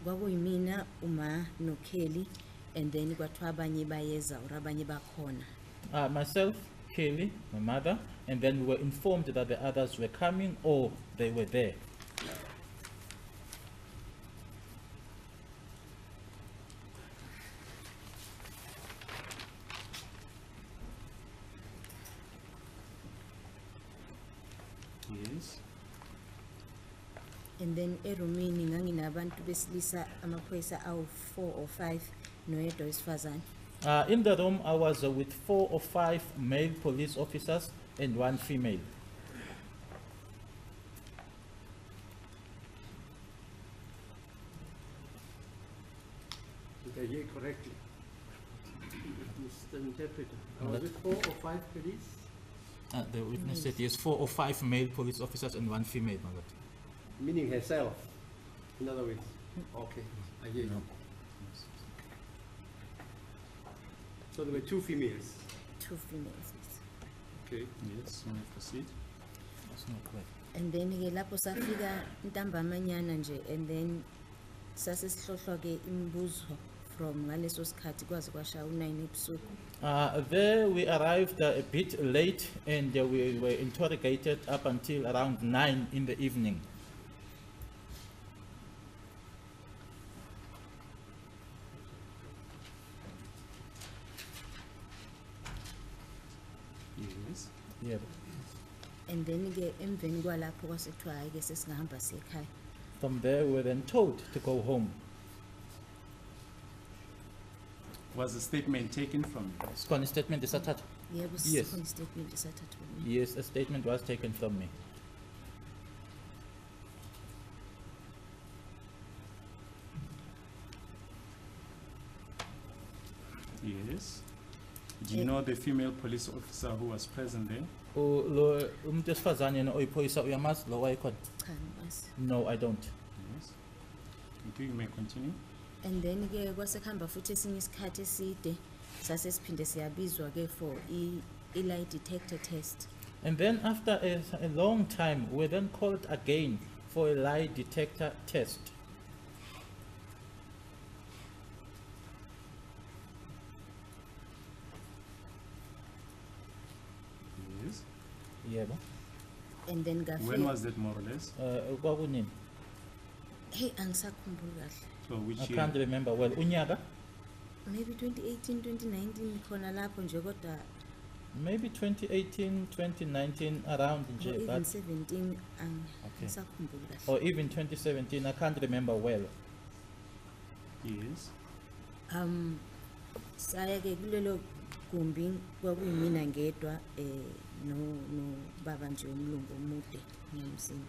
Kwakuyimina uma noKelly, and then kwathiwa abanye bayeza or abanye bakhona. Myself, Kelly, my mother, and then we were informed that the others were coming or they were there. Yes. And then erumini nganginabantu besilisa amaphoyisa awu 4 or 5 noyedwa wesifazane. In the room, I was with 4 or 5 male police officers and 1 female. Did I hear correctly? Mr. Interpreter, I was with 4 or 5 police, The witness said yes, 4 or 5 male police officers and 1 female, my lord. meaning herself, in other words. Okay, I hear you. So there were 2 females. 2 females. Okay. Yes, you may proceed. That's not correct. And then ke lapho safika ntambamanyana nje, and then sasesihlohlwa ke imibuzo from ngaleso sikhathi kwaze kwashaya u9 ebusuku. There we arrived a bit late and we were interrogated up until around 9 in the evening. Yes. Yeah. And then ke emveni kwalapho kwasethiwa hayi ke sesingahamba sekhaya. From there, we were then told to go home. Was a statement taken from you? Sikhona statement esathathwa? Yebo, Yes. sikhona istatement esathathwa mina. Yes, a statement was taken from me. Yes. Do you know the female police officer who was present there? Lo umuntu wesifazane yena oyiphoyisa uyamazi lo wayekhona? Cha ngimazi. No, I don't. Yes. Thank you. You may continue. And then ke kwasekuhamba futhi esinye isikhathi eside sasesiphinde siyabizwa ke for i-lie detector test. And then after a long time, we were then called again for a lie detector test. Yes. Yebo. And then When was that, more or less? Kwakunini? hey angisakhumbuli kahle. So which I year? can't remember well. Unyaka? Maybe 2018, 2019 khona lapho nje kodwa Maybe 2018, 2019, around or nje, even but 17 Okay. angisakhumbuli kahle. or even 2017, I can't remember well. Yes. Saya ke kulelo gumbi kwakuyimina ngedwa no baba nje umlungu omude ngiyamsini.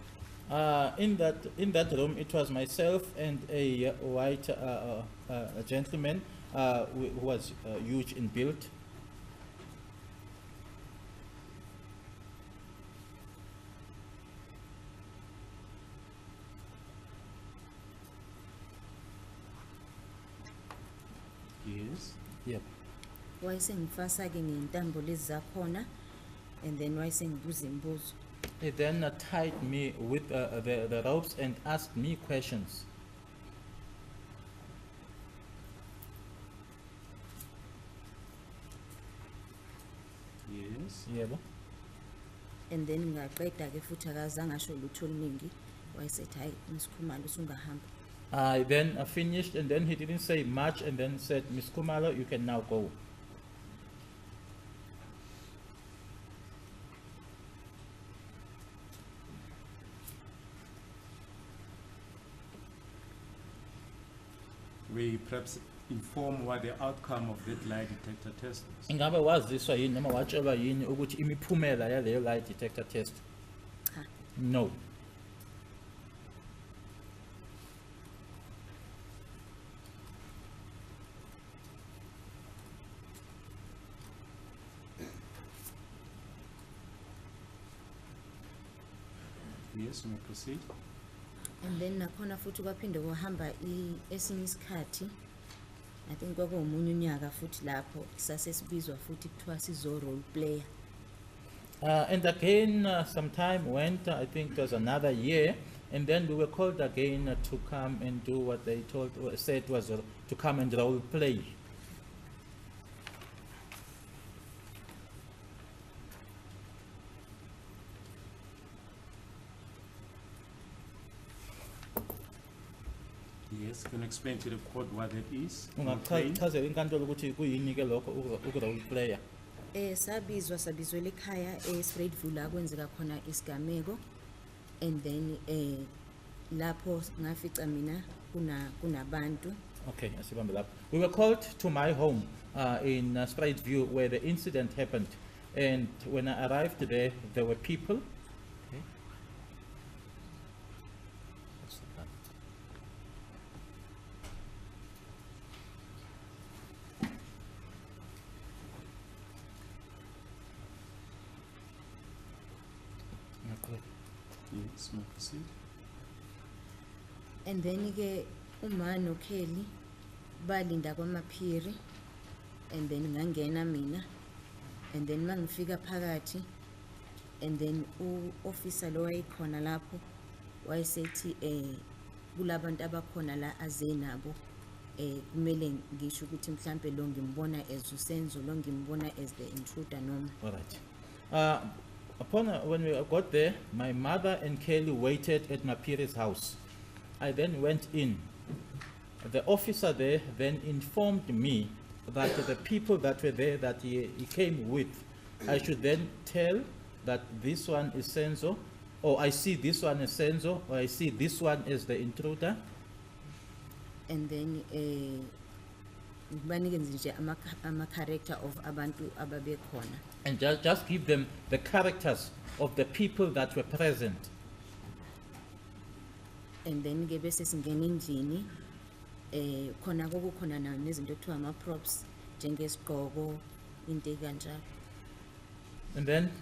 In that room, it was myself and a white a gentleman who was huge in build. Yes. Yep. Wayesengifasa ke ngentambo lezi zakhona, and then wayesengibuza imibuzo. He then tied me with the ropes and asked me questions. Yes. Yebo. And then ngaqeda ke futhi akazange asho lutho oluningi, wayesethi hayi Msikhumalo usungahamba. I then finished, and then he didn't say much, and then said, "Miss Kumalo, you can now go." We perhaps inform what the outcome of that lie detector test was. Ingabe waziswa yini noma watshelwa yini ukuthi imiphumela yaleyo lie detector test? Cha. No. Yes, you may proceed. And then nakhona futhi kwaphinde kwahamba esinye isikhathi, I think kwakuwumunye unyaka futhi lapho sasesibizwa futhi kuthiwa sizo role player. And again, some time went, I think it was another year, and then we were called again to come and do what they said was to come and role play. Yes, can you explain to the court what that is? Role playing? Ungachazela inkantolo ukuthi kuyini ke lokho uku-role player. Sabizwela ekhaya Spruiteville la kwenzeka khona isigameko, and then lapho ngafica mina kunabantu. Okay, asibambe lapho. We were called to my home in Spruiteville where the incident happened, and when I arrived there were people. Okay. What's the plan? Okay. Yes, you may proceed. And then ke uma no Kelly balinda kwamaphiri, and then ngangena mina, and then mangifika phakathi, and then u-officer lo wayekhona lapho wayesethi kulabantu abakhona la aze nabo kumele ngisho ukuthi mhlambe lo ngimbona as uSenzo, lo ngimbona as the intruder noma. All right. When we got there, my mother and Kelly waited at Mapiri's house. I then went in. The officer there then informed me that the people that were there that he came with, I should then tell that this one is Senzo, or I see this one as Senzo, or I see this one as the intruder. And then banikeze nje ama character of abantu ababekhona. And just give them the characters of the people that were present. And then ke bese singena endlini khona kokukhona na nezinto ekuthiwa ama props njengesigqoko into kanjalo. And then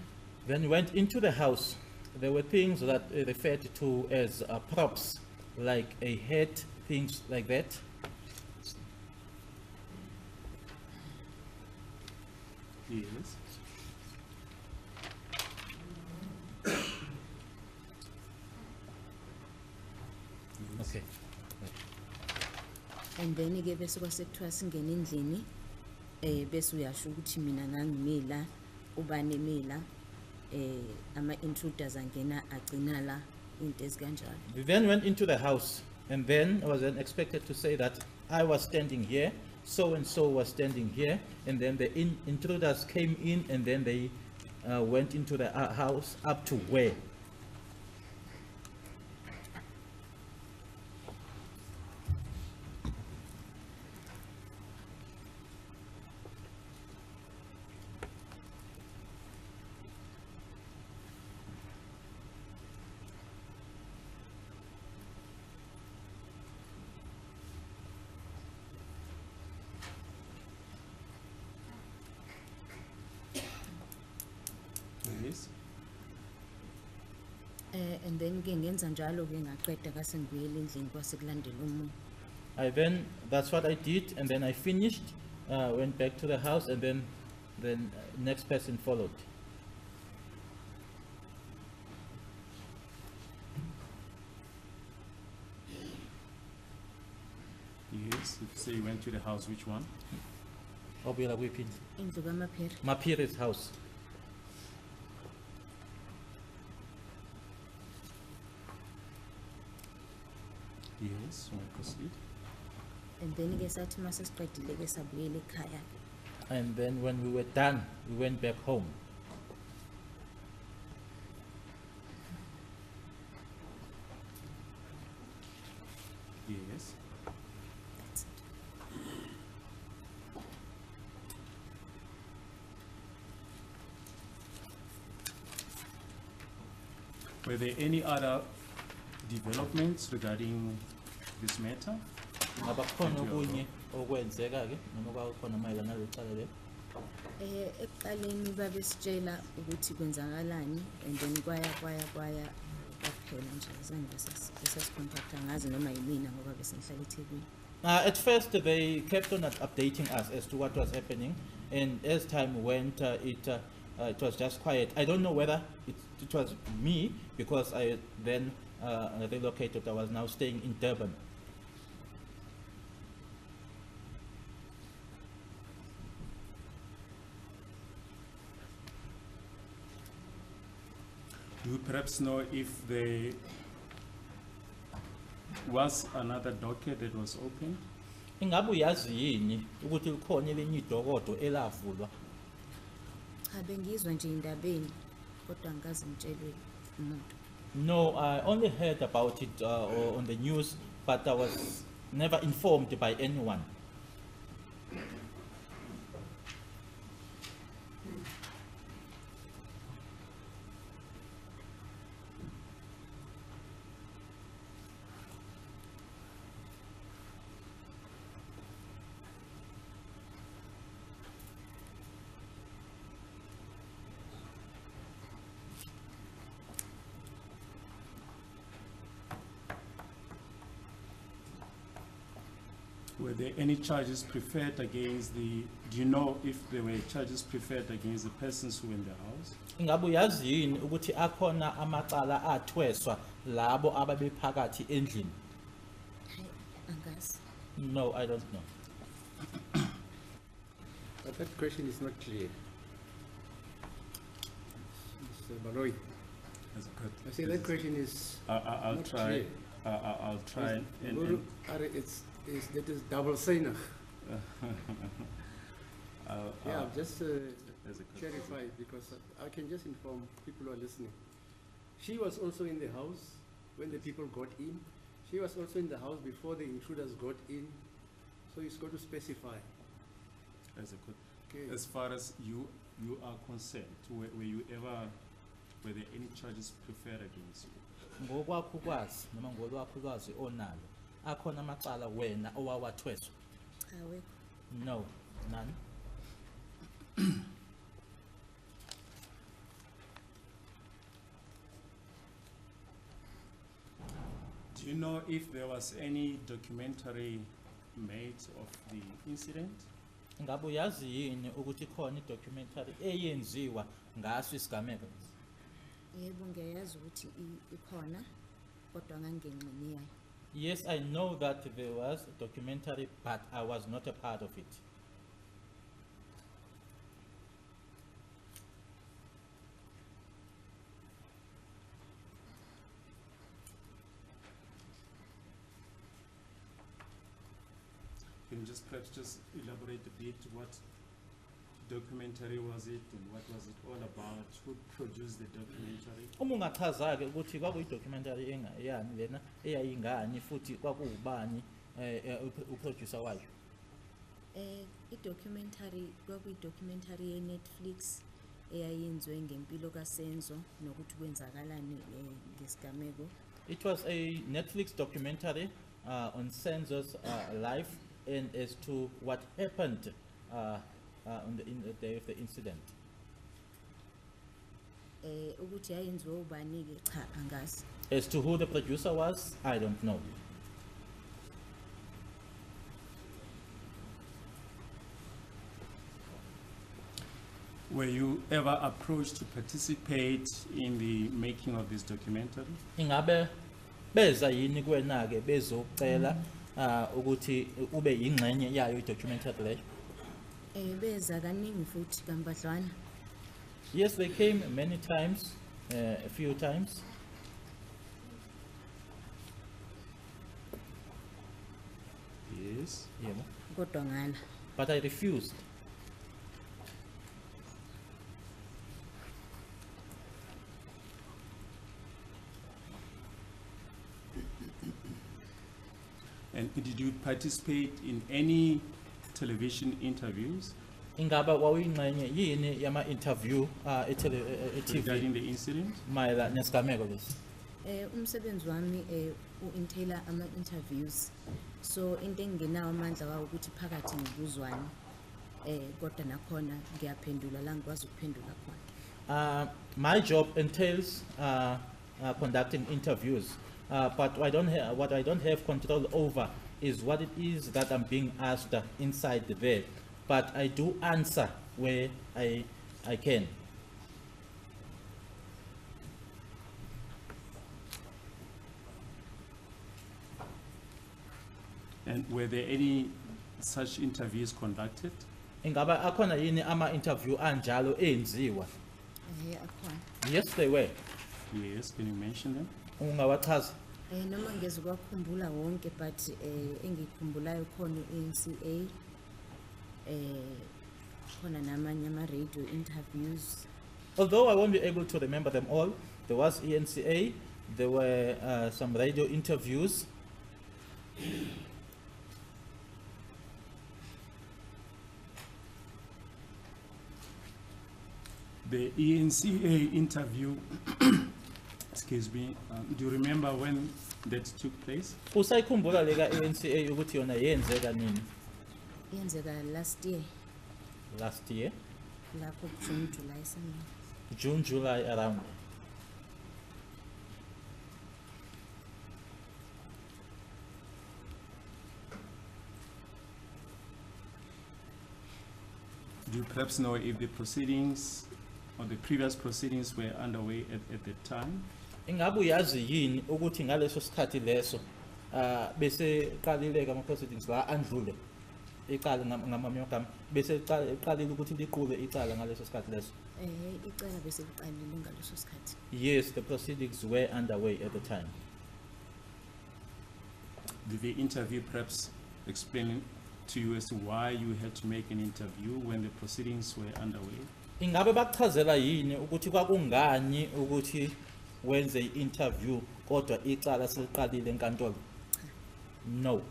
we went into the house. There were things that referred to as props, like a hat, things like that. Yes. Okay. And then ke bese kwasekuthiwa singena endlini bese uyasho ukuthi mina ngangimila ubani emila ama intruders angena agcina la into ezikanjalo. We then went into the house, and then I was then expected to say that I was standing here, so and so was standing here, and then the intruders came in, and then they went into the house up to where. Yes. And then ke ngenza njalo ke ngaqeda kase ngibuyela endlini kwase kulandela umuntu. That's what I did, and then I finished, went back to the house, and then next person followed. Yes, if you say you went to the house, which one? Obuyela kwiphi? Indlu kaMaphiri. Mapiri's house. Yes, you may proceed. And then ke sathi mase siqedile ke sabuyela ekhaya. And then when we were done, we went back home. Yes. That's it. Were there any other developments regarding this matter? Ngaba khona okunye okwenzeka ke noma kwakhona mayelana nalecala le. Ekuqaleni babesitshela ukuthi kwenzakalani, and then kwaya kwaphela. khona nje zange besasicontacta ngazi noma yimina ngoba besengihlala eThekwini. At first, they kept on updating us as to what was happening, and as time went, it was just quiet. I don't know whether it was me, because I then relocated. I was now staying in Durban. Do you perhaps know if there was another docket that was opened? Ingabe uyazi yini ukuthi likhona elinye idokodo elavulwa? Cha bengizwa nje indabeni kodwa ngikaze ngitshelwe umuntu. No, I only heard about it on the news, but I was never informed by anyone. Were there any charges preferred against the, do you know if there were charges preferred against the persons who were in the house? Ingabe uyazi yini ukuthi akhona amacala athweswa labo ababephakathi endlini? Hayi angazi. No, I don't know. But that question is not clear. Mr. Baloy, That's good. I say that question is I'll not try. clear. I'll try. Guru, that is double sinner. Yeah, just That's a good clarify, because I can just inform people who are listening. She was also in the house when the people got in. She was also in the house before the intruders got in. So it's got to specify. That's a good. Okay. As far as you are concerned, were there any charges preferred against you? Ngokwakho kwazi noma ngolwakho ulwazi onalo, akhona amacala wena owawathweswa? Cha wekho. No, none. Do you know if there was any documentary made of the incident? Ingabe uyazi yini ukuthi khona idocumentary eyenziwa ngaso isigameko? Yebo ngiyazi ukuthi ikhona kodwa ngangengxenye yayo. Yes, I know that there was a documentary, but I was not a part of it. Can you just perhaps just elaborate a bit what documentary was it and what was it all about? Who produced the documentary? Uma ungachaza-ke ukuthi kwakuyi-documentary yani lena eyayingani futhi kwakuwubani uproducer wayo? I-documentary kwakuyi-documentary ye-Netflix eyayenziwe ngempilo kaSenzo nokuthi kwenzakalani ngesigameko. It was a Netflix documentary on Senzo's life and as to what happened on the day of the incident. Ukuthi yayenziwe ubani-ke cha angazi. As to who the producer was, I don't know. Were you ever approached to participate in the making of this documentary? Ingabe beza yini kuwena-ke bezocela ukuthi ube yingxenye yayo i-documentary leyo? Beza kaningi futhi kambadlwana. Yes, they came many times, a few times. Yes. Yeah. Kodwa ngala. But I refused. And did you participate in any television interviews Ingaba wawuyingxenye yini yama-interview e-TV regarding the incident? mayelana nesigameko lesi? Umsebenzi wami u-entaila ama-interviews. So into engenawo amandla wawo ukuthi phakathi ngibuzwane. Kodwa nakhona ngiyaphendula la ngikwazi ukuphendula khona. My job entails conducting interviews. But what I don't have control over is what it is that I'm being asked inside there. But I do answer where I can. And were there any such interviews conducted? Ingaba akhona yini ama interview anjalo enziwa? Akhona. Yes, they were. Yes, can you mention them? Ungawachaza? Noma ngeze kwakhumbula wonke but engikhumbulayo khona i-NCA khona namanye ama radio interviews. Although I won't be able to remember them all, there was ENCA, there were some radio interviews. The ENCA interview, excuse me, do you remember when that took place? Usayikhumbula leka ENCA ukuthi yona yenzeka nini? Yenzeka last year, Last year, lapho June, July somewhere. June, July around. Do you perhaps know if the proceedings or the previous proceedings were underway at the time? Ingabe uyazi yini ukuthi ngaleso sikhathi leso bese qalileka ama proceedings la andlule iqala ngamamyogama bese iqalile ukuthi liqhube icala ngaleso sikhathi leso? Icala bese liqalile ngaleso sikhathi. Yes, the proceedings were underway at the time. Did the interview perhaps explain to you as to why you had to make an interview when the proceedings were underway? Ingabe bakuchazela yini ukuthi kwakungani ukuthi wenze i-interview kodwa icala seliqalile enkantolo? No.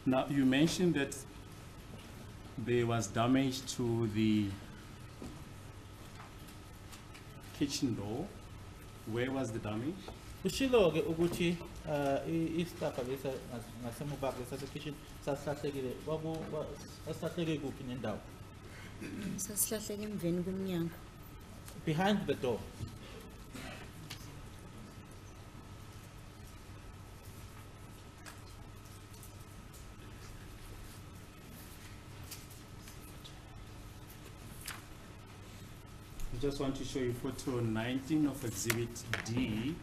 Now, you mentioned that there was damage to the kitchen door. Where was the damage? Ushilo-ke ukuthi isitapha lesa ngasemuva lesa sekitchen sasihlahlekile sasihlahleke kuphi nendawo? Sasihlahleke emveni komnyango. Behind the door. I just want to show you photo 19 of Exhibit D.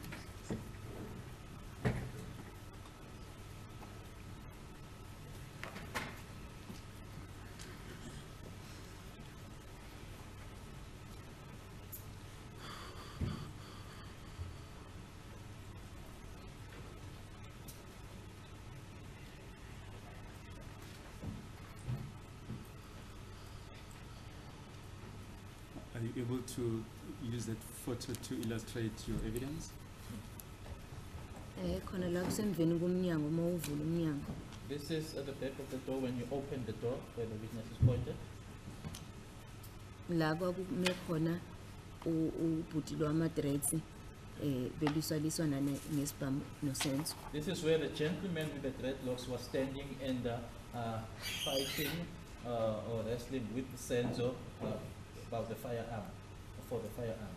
Are you able to use that photo to illustrate your evidence? Khona la kusemveni komnyango uma uvula umnyango. This is at the back of the door when you open the door where the witness is pointed. La kwakume khona ubhuti lwamadreads beliswaliswa nesibhamu nosenzo. This is where the gentleman with the dreadlocks was standing and fighting or wrestling with Senzo about the firearm, for the firearm.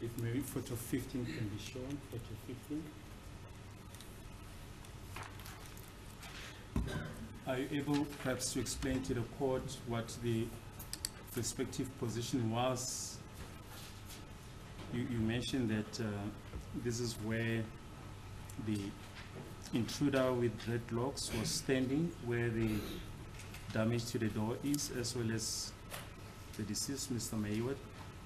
If maybe photo 15 can be shown, photo 15. Are you able perhaps to explain to the court what the respective position was? You mentioned that this is where the intruder with dreadlocks was standing, where the damage to the door is, as well as the deceased, Mr. Meyiwa.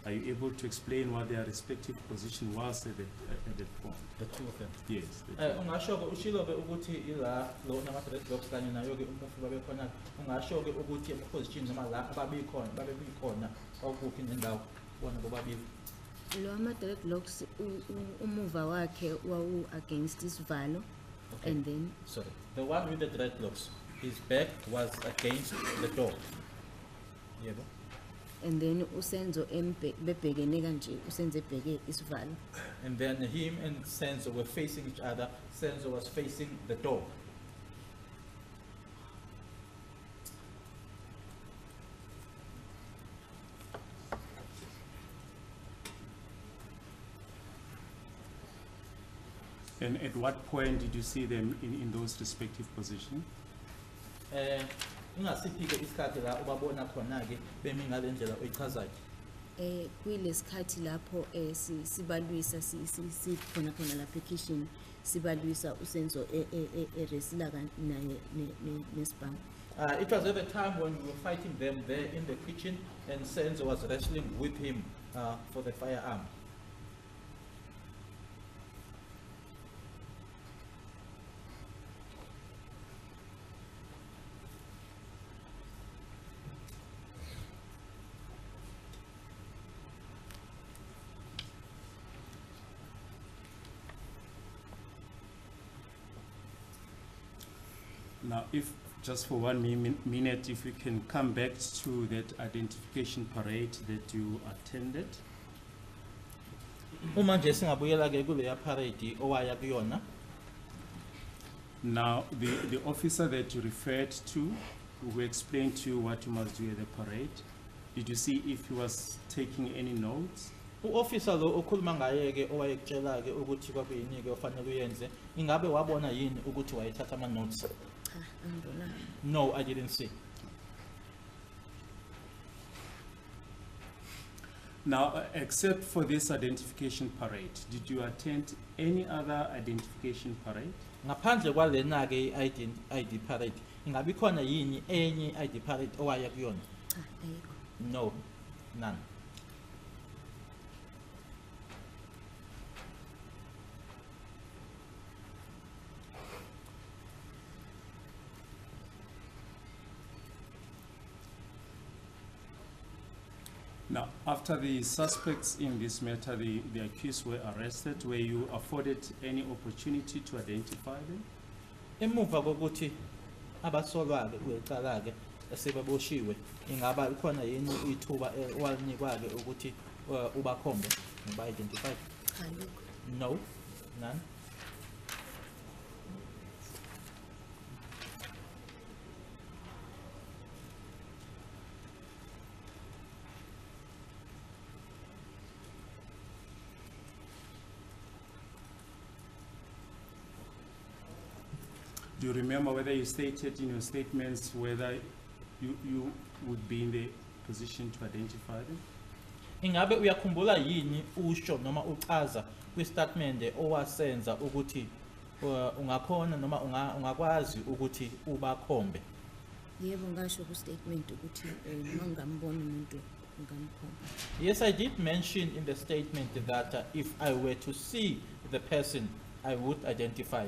Are you able to explain what their respective position was at that point? The two of them. Yes. the two. Ungasho-ke ushilo-ke ukuthi ila lo nama-dreadlocks kanye nayo-ke umufi babekhona, ungasho-ke ukuthi position noma la babekhona kwakuphi nendawo bona bobabili. Lo ama-dreadlocks umuva wakhe wawu against isivalo. Okay. And then Sorry, the one with the dreadlocks, his back was against the door. Yebo. and then usenzo bebhekene kanje usenzo ebheke isivalo. And then him and Senzo were facing each other. Senzo was facing the door. And at what point did you see them in those respective positions? Ungasiphi-ke isikhathi la ubabona khona-ke bemi ngale ndlela oyichazayo. Kulesikhathi lapho sibalwisa sikhona lapha ekitchen sibalwisa usenzo eresila naye nesibhamu. It was at the time when we were fighting them there in the kitchen, and Senzo was wrestling with him for the firearm. Now, if just for 1 minute, if we can come back to that identification parade that you attended. Uma nje singabuyela-ke kuleya parade owaya kuyona. Now, the officer that you referred to, who explained to you what you must do at the parade, did you see if he was taking any notes? U-officer lo okhuluma ngaye-ke owayekutshela-ke ukuthi kwakuyini-ke ofanele uyenze, ingabe wabona yini ukuthi wayethatha ama-notes? Cha, angibonanga. No, I didn't see. Now, except for this identification parade, did you attend any other identification parade? Ngaphandle kwalena-ke i-ID parade, ingabe khona yini enye i-ID parade owaya kuyona? Cha, ayikho. No, none. Now, after the suspects in this matter, the accused were arrested, were you afforded any opportunity to identify them? Emuva kokuthi abasolwa-ke kwecala-ke sebeboshiwe, ingaba ikhona yini ithuba owalinikwa-ke ukuthi ubakhombe noba-identify? Cha, ayikho. No, none. Do you remember whether you stated in your statements whether you would be in the position to identify them? Ingabe uyakhumbula yini usho noma uchaza kwistatement owasenza ukuthi ungakhona noma ungakwazi ukuthi ubakhombe? Yebo ngasho ku statement ukuthi noma ngambona umuntu ngamkhomba. Yes, I did mention in the statement that if I were to see the person, I would identify.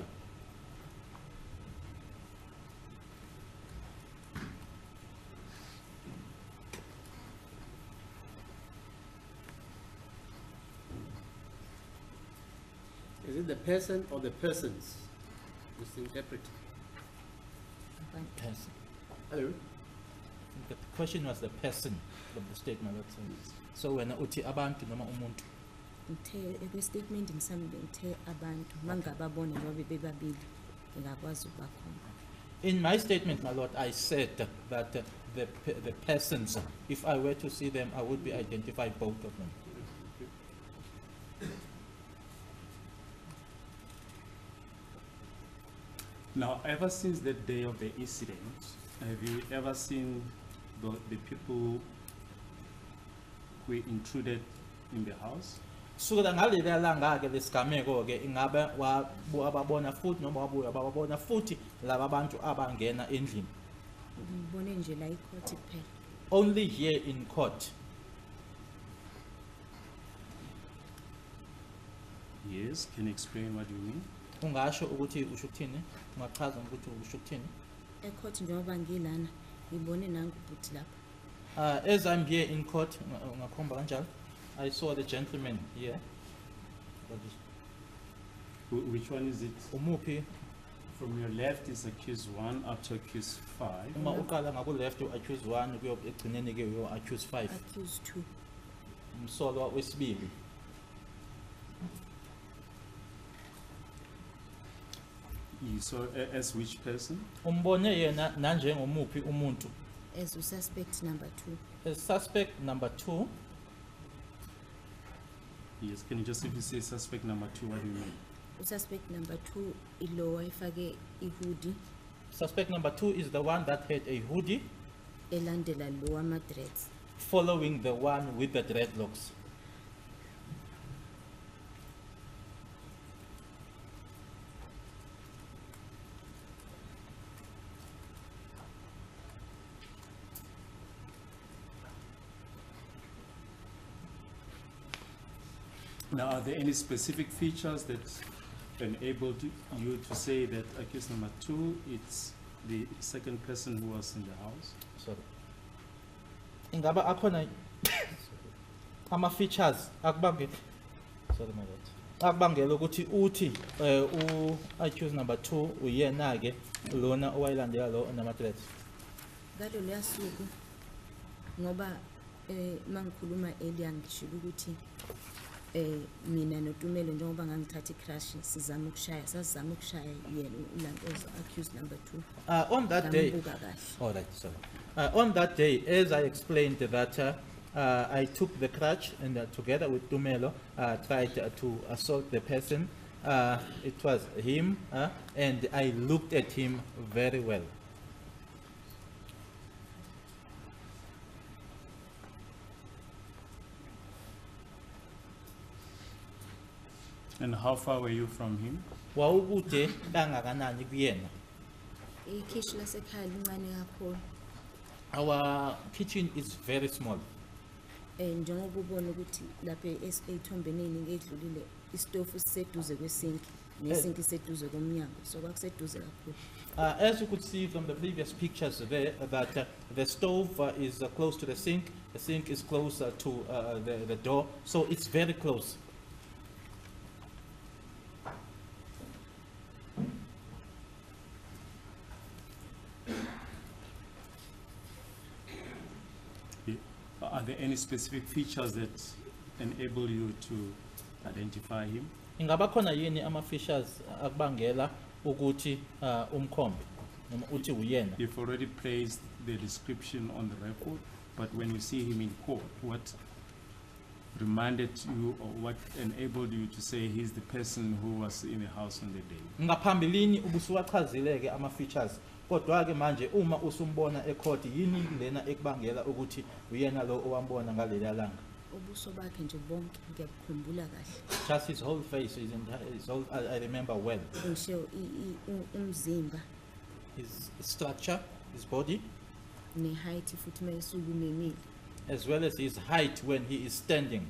Is it the person or the persons? Mr. Interpreter. Person. Hello? The question was the person of the statement. So when uthi abantu noma umuntu. Ngithe statement ngisambe ngithe abantu mangababona babe bebabili ngakwazi ukubakhomba. In my statement, my lord, I said that the persons, if I were to see them, I would be identified both of them. Now, ever since the day of the incident, have you ever seen the people who intruded in the house? Sukela ngaleliya langa-ke lesigameko-ke ingabe wabona futhi noma wabuya babona futhi laba bantu abangena endlini? ngibone nje la icourt kuphela. Only here in court. Yes, can you explain what you mean? Ungasho ukuthi usho ukuthini? Ungachaza ukuthi usho ukuthini? Ecourt njengoba ngilana ngibone nangu ubhuti lapha. As I'm here in court, ungakhomba kanjalo, I saw the gentleman here. Which one is it? Umuphi? From your left is accused 1 up to accused 5. Uma uqala ngaku left u-accuse 1 kuyo egcineni ke uyo-accuse 5. Accused 2. Umsolwa wesibili. You saw as which person? Umbone yena nanjengomuphi umuntu. As a suspect number 2. As suspect number 2. Yes, can you just if you say suspect number 2, what do you mean? Suspect number 2 ilo wayefake ihoodie Suspect number 2 is the one that had a hoodie, elandela lo ama-dreads. following the one with the dreadlocks. Now, are there any specific features that enabled you to say that accused number 2, it's the second person who was in the house? Sorry. Ingaba akhona ama-features akubangela. Sorry my lord. Akubangela ukuthi uthi u-accused number 2 uyena ke lona owayilandela lo onama-threats. Ngaloluya suku ngoba mangikhuluma earlier ngishilo ukuthi mina noTumelo njengoba ngangithatha icrash sizama ukushaya sasizama ukushaya yena ulantoza accused number 2. On that day, Ngambuka kahle. all right, sorry. On that day, as I explained that I took the crutch and together with Tumelo tried to assault the person. It was him and I looked at him very well. And how far were you from him? Wawukude kangakanani kuyena? Ikhishi lasekhaya lincane kakhulu. Our kitchen is very small. Njengoba ubona ukuthi lapha ethombeni eningi edlulile istofu siseduze kwesinki nesinki siseduze komnyango so kwakuseduze kakhulu. As you could see from the previous pictures there, that the stove is close to the sink is closer to the door, so it's very close. Are there any specific features that enable you to identify him? Ingaba khona yini ama-features akubangela ukuthi umkhombe noma uthi uyena? You've already placed the description on the record, but when you see him in court, what reminded you or what enabled you to say he's the person who was in the house on the day? Ngaphambilini ubusuwachazile ke ama-features, kodwa ke manje uma usumbona ecourt yini lena ekubangela ukuthi uyena lo owambona ngaleliya langa? Ubuso bakhe nje bonke ngiyakukhumbula kahle. Just his whole face, his whole, I remember well. Ngisho umzimba His structure, his body, ne-height futhi mayisukumemile. as well as his height when he is standing.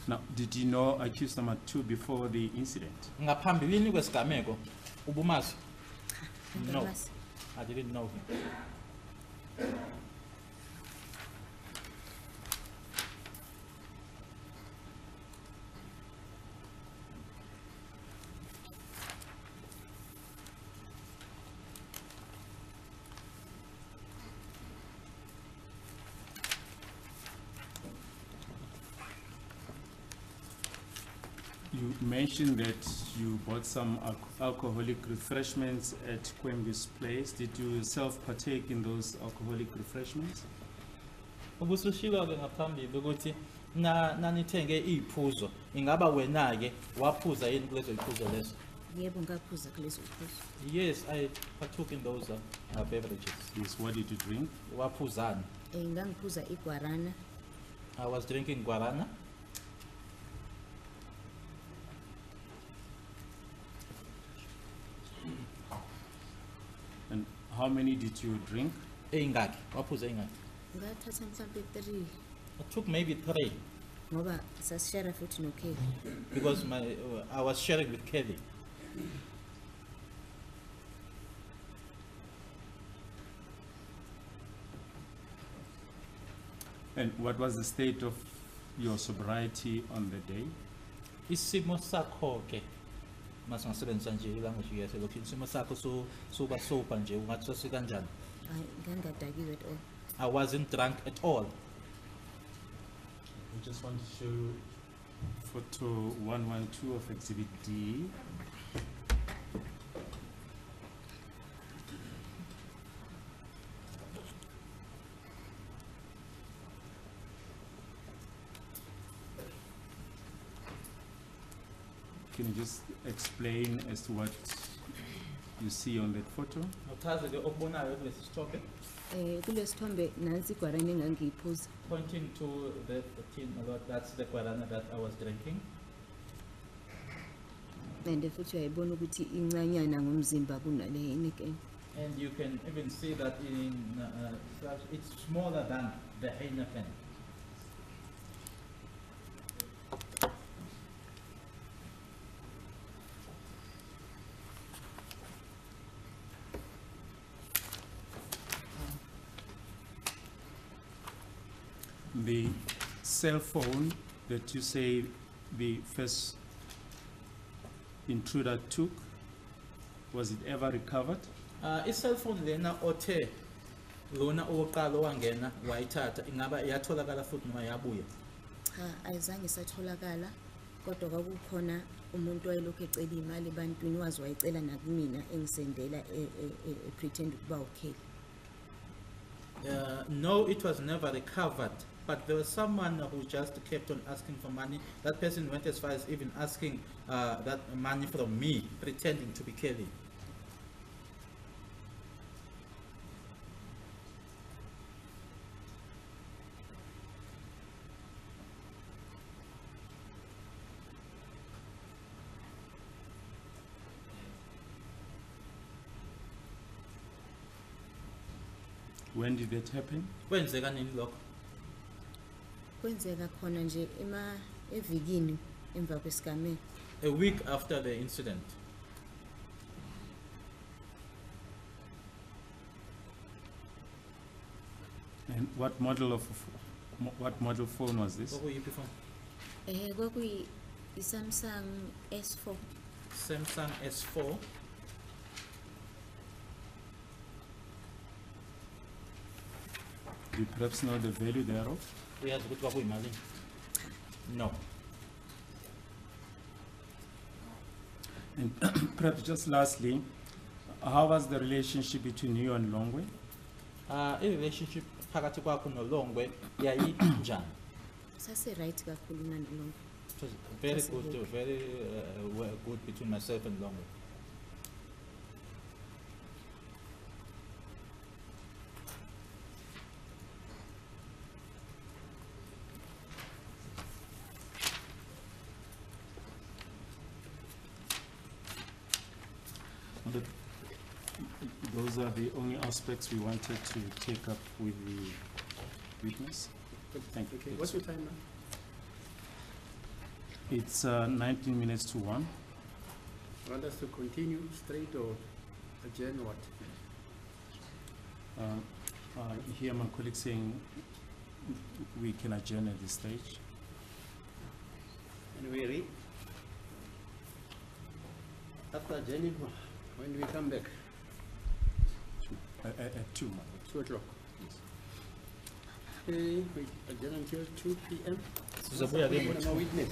Now, did you know accused number 2 before the incident? Ngaphambilini kwesigameko ubumazi? No, Angamazi. I didn't know him. You mentioned that you bought some alcoholic refreshments at Kwembi's place. Did you yourself partake in those alcoholic refreshments? Ubusushilo ke ngaphambili ukuthi nanithenge iphuzo, ingaba wena ke waphuza yini kulezo iphuzo lezo? Yebo ngaphuza kulezo phuzo. Yes, I partook in those beverages. Yes, what did you drink? Waphuzani? Ngangiphuza igwarana I was drinking guarana how many did you drink? Eyingaki, waphuza eyingaki? Ngathatha mhlambe 3 It took maybe 3 ngoba sasishare futhi noKelly. because I was sharing with Kelly. And what was the state of your sobriety on the day? Isimo sakho ke masingasebenzisa nje ilanguage yaselokishini, isimo sakho soba sober nje ungathi sasikanjani? Hayi ngangadakiwe at all. I wasn't drunk at all. We just want to show photo 112 of Exhibit D. Can you just explain as to what you see on that photo? Awuchaze ke okubonayo kulesi sithombe, Kulesithombe nansi igwarane engangiyiphuza. pointing to the tin a lot. That's the guarana that I was drinking. And futhi uyayibona ukuthi incanyana ngomzimba kunale Heineken. And you can even see that it's smaller than the Heineken. The cell phone that you say the first intruder took, was it ever recovered? I-cellphone lena othe lona owokuqala owangena wayithatha ingaba yatholakala futhi noma yabuya? Cha ayizange satholakala kodwa kwakukhona umuntu wayelokhu ecela imali ebantwini wazi wayicela nakumina engisendela pretend ukuba uKelly. No, it was never recovered, but there was someone who just kept on asking for money. That person went as far as even asking that money from me, pretending to be Kelly. When did that happen? Kwenzeka nini lokho? Kwenzeka khona nje evikini emva kwesigameko. A week after the incident. And what model phone was this? Kwakuyiphi phone? Kwakuyi iSamsung S4. Samsung S4. Do you perhaps know the value thereof? Uyazi ukuthi kwakuyimalini? No. And perhaps just lastly, how was the relationship between you and Longwe? I-relationship phakathi kwakho noLongwe yayinjani? Sase right kakhulu naNolongo. It was very good, very good between myself and Longwe. Well, those are the only aspects we wanted to take up with the witness. Thank you. Okay, what's your time now? It's 19 minutes to 1. You want us to continue straight or adjourn what? I hear my colleague saying we can adjourn at this stage. And we read? After adjourning, when do we come back? At 2. 2 o'clock. Okay, we adjourn until 2 p.m. Sizobuya ke ngo- No witness.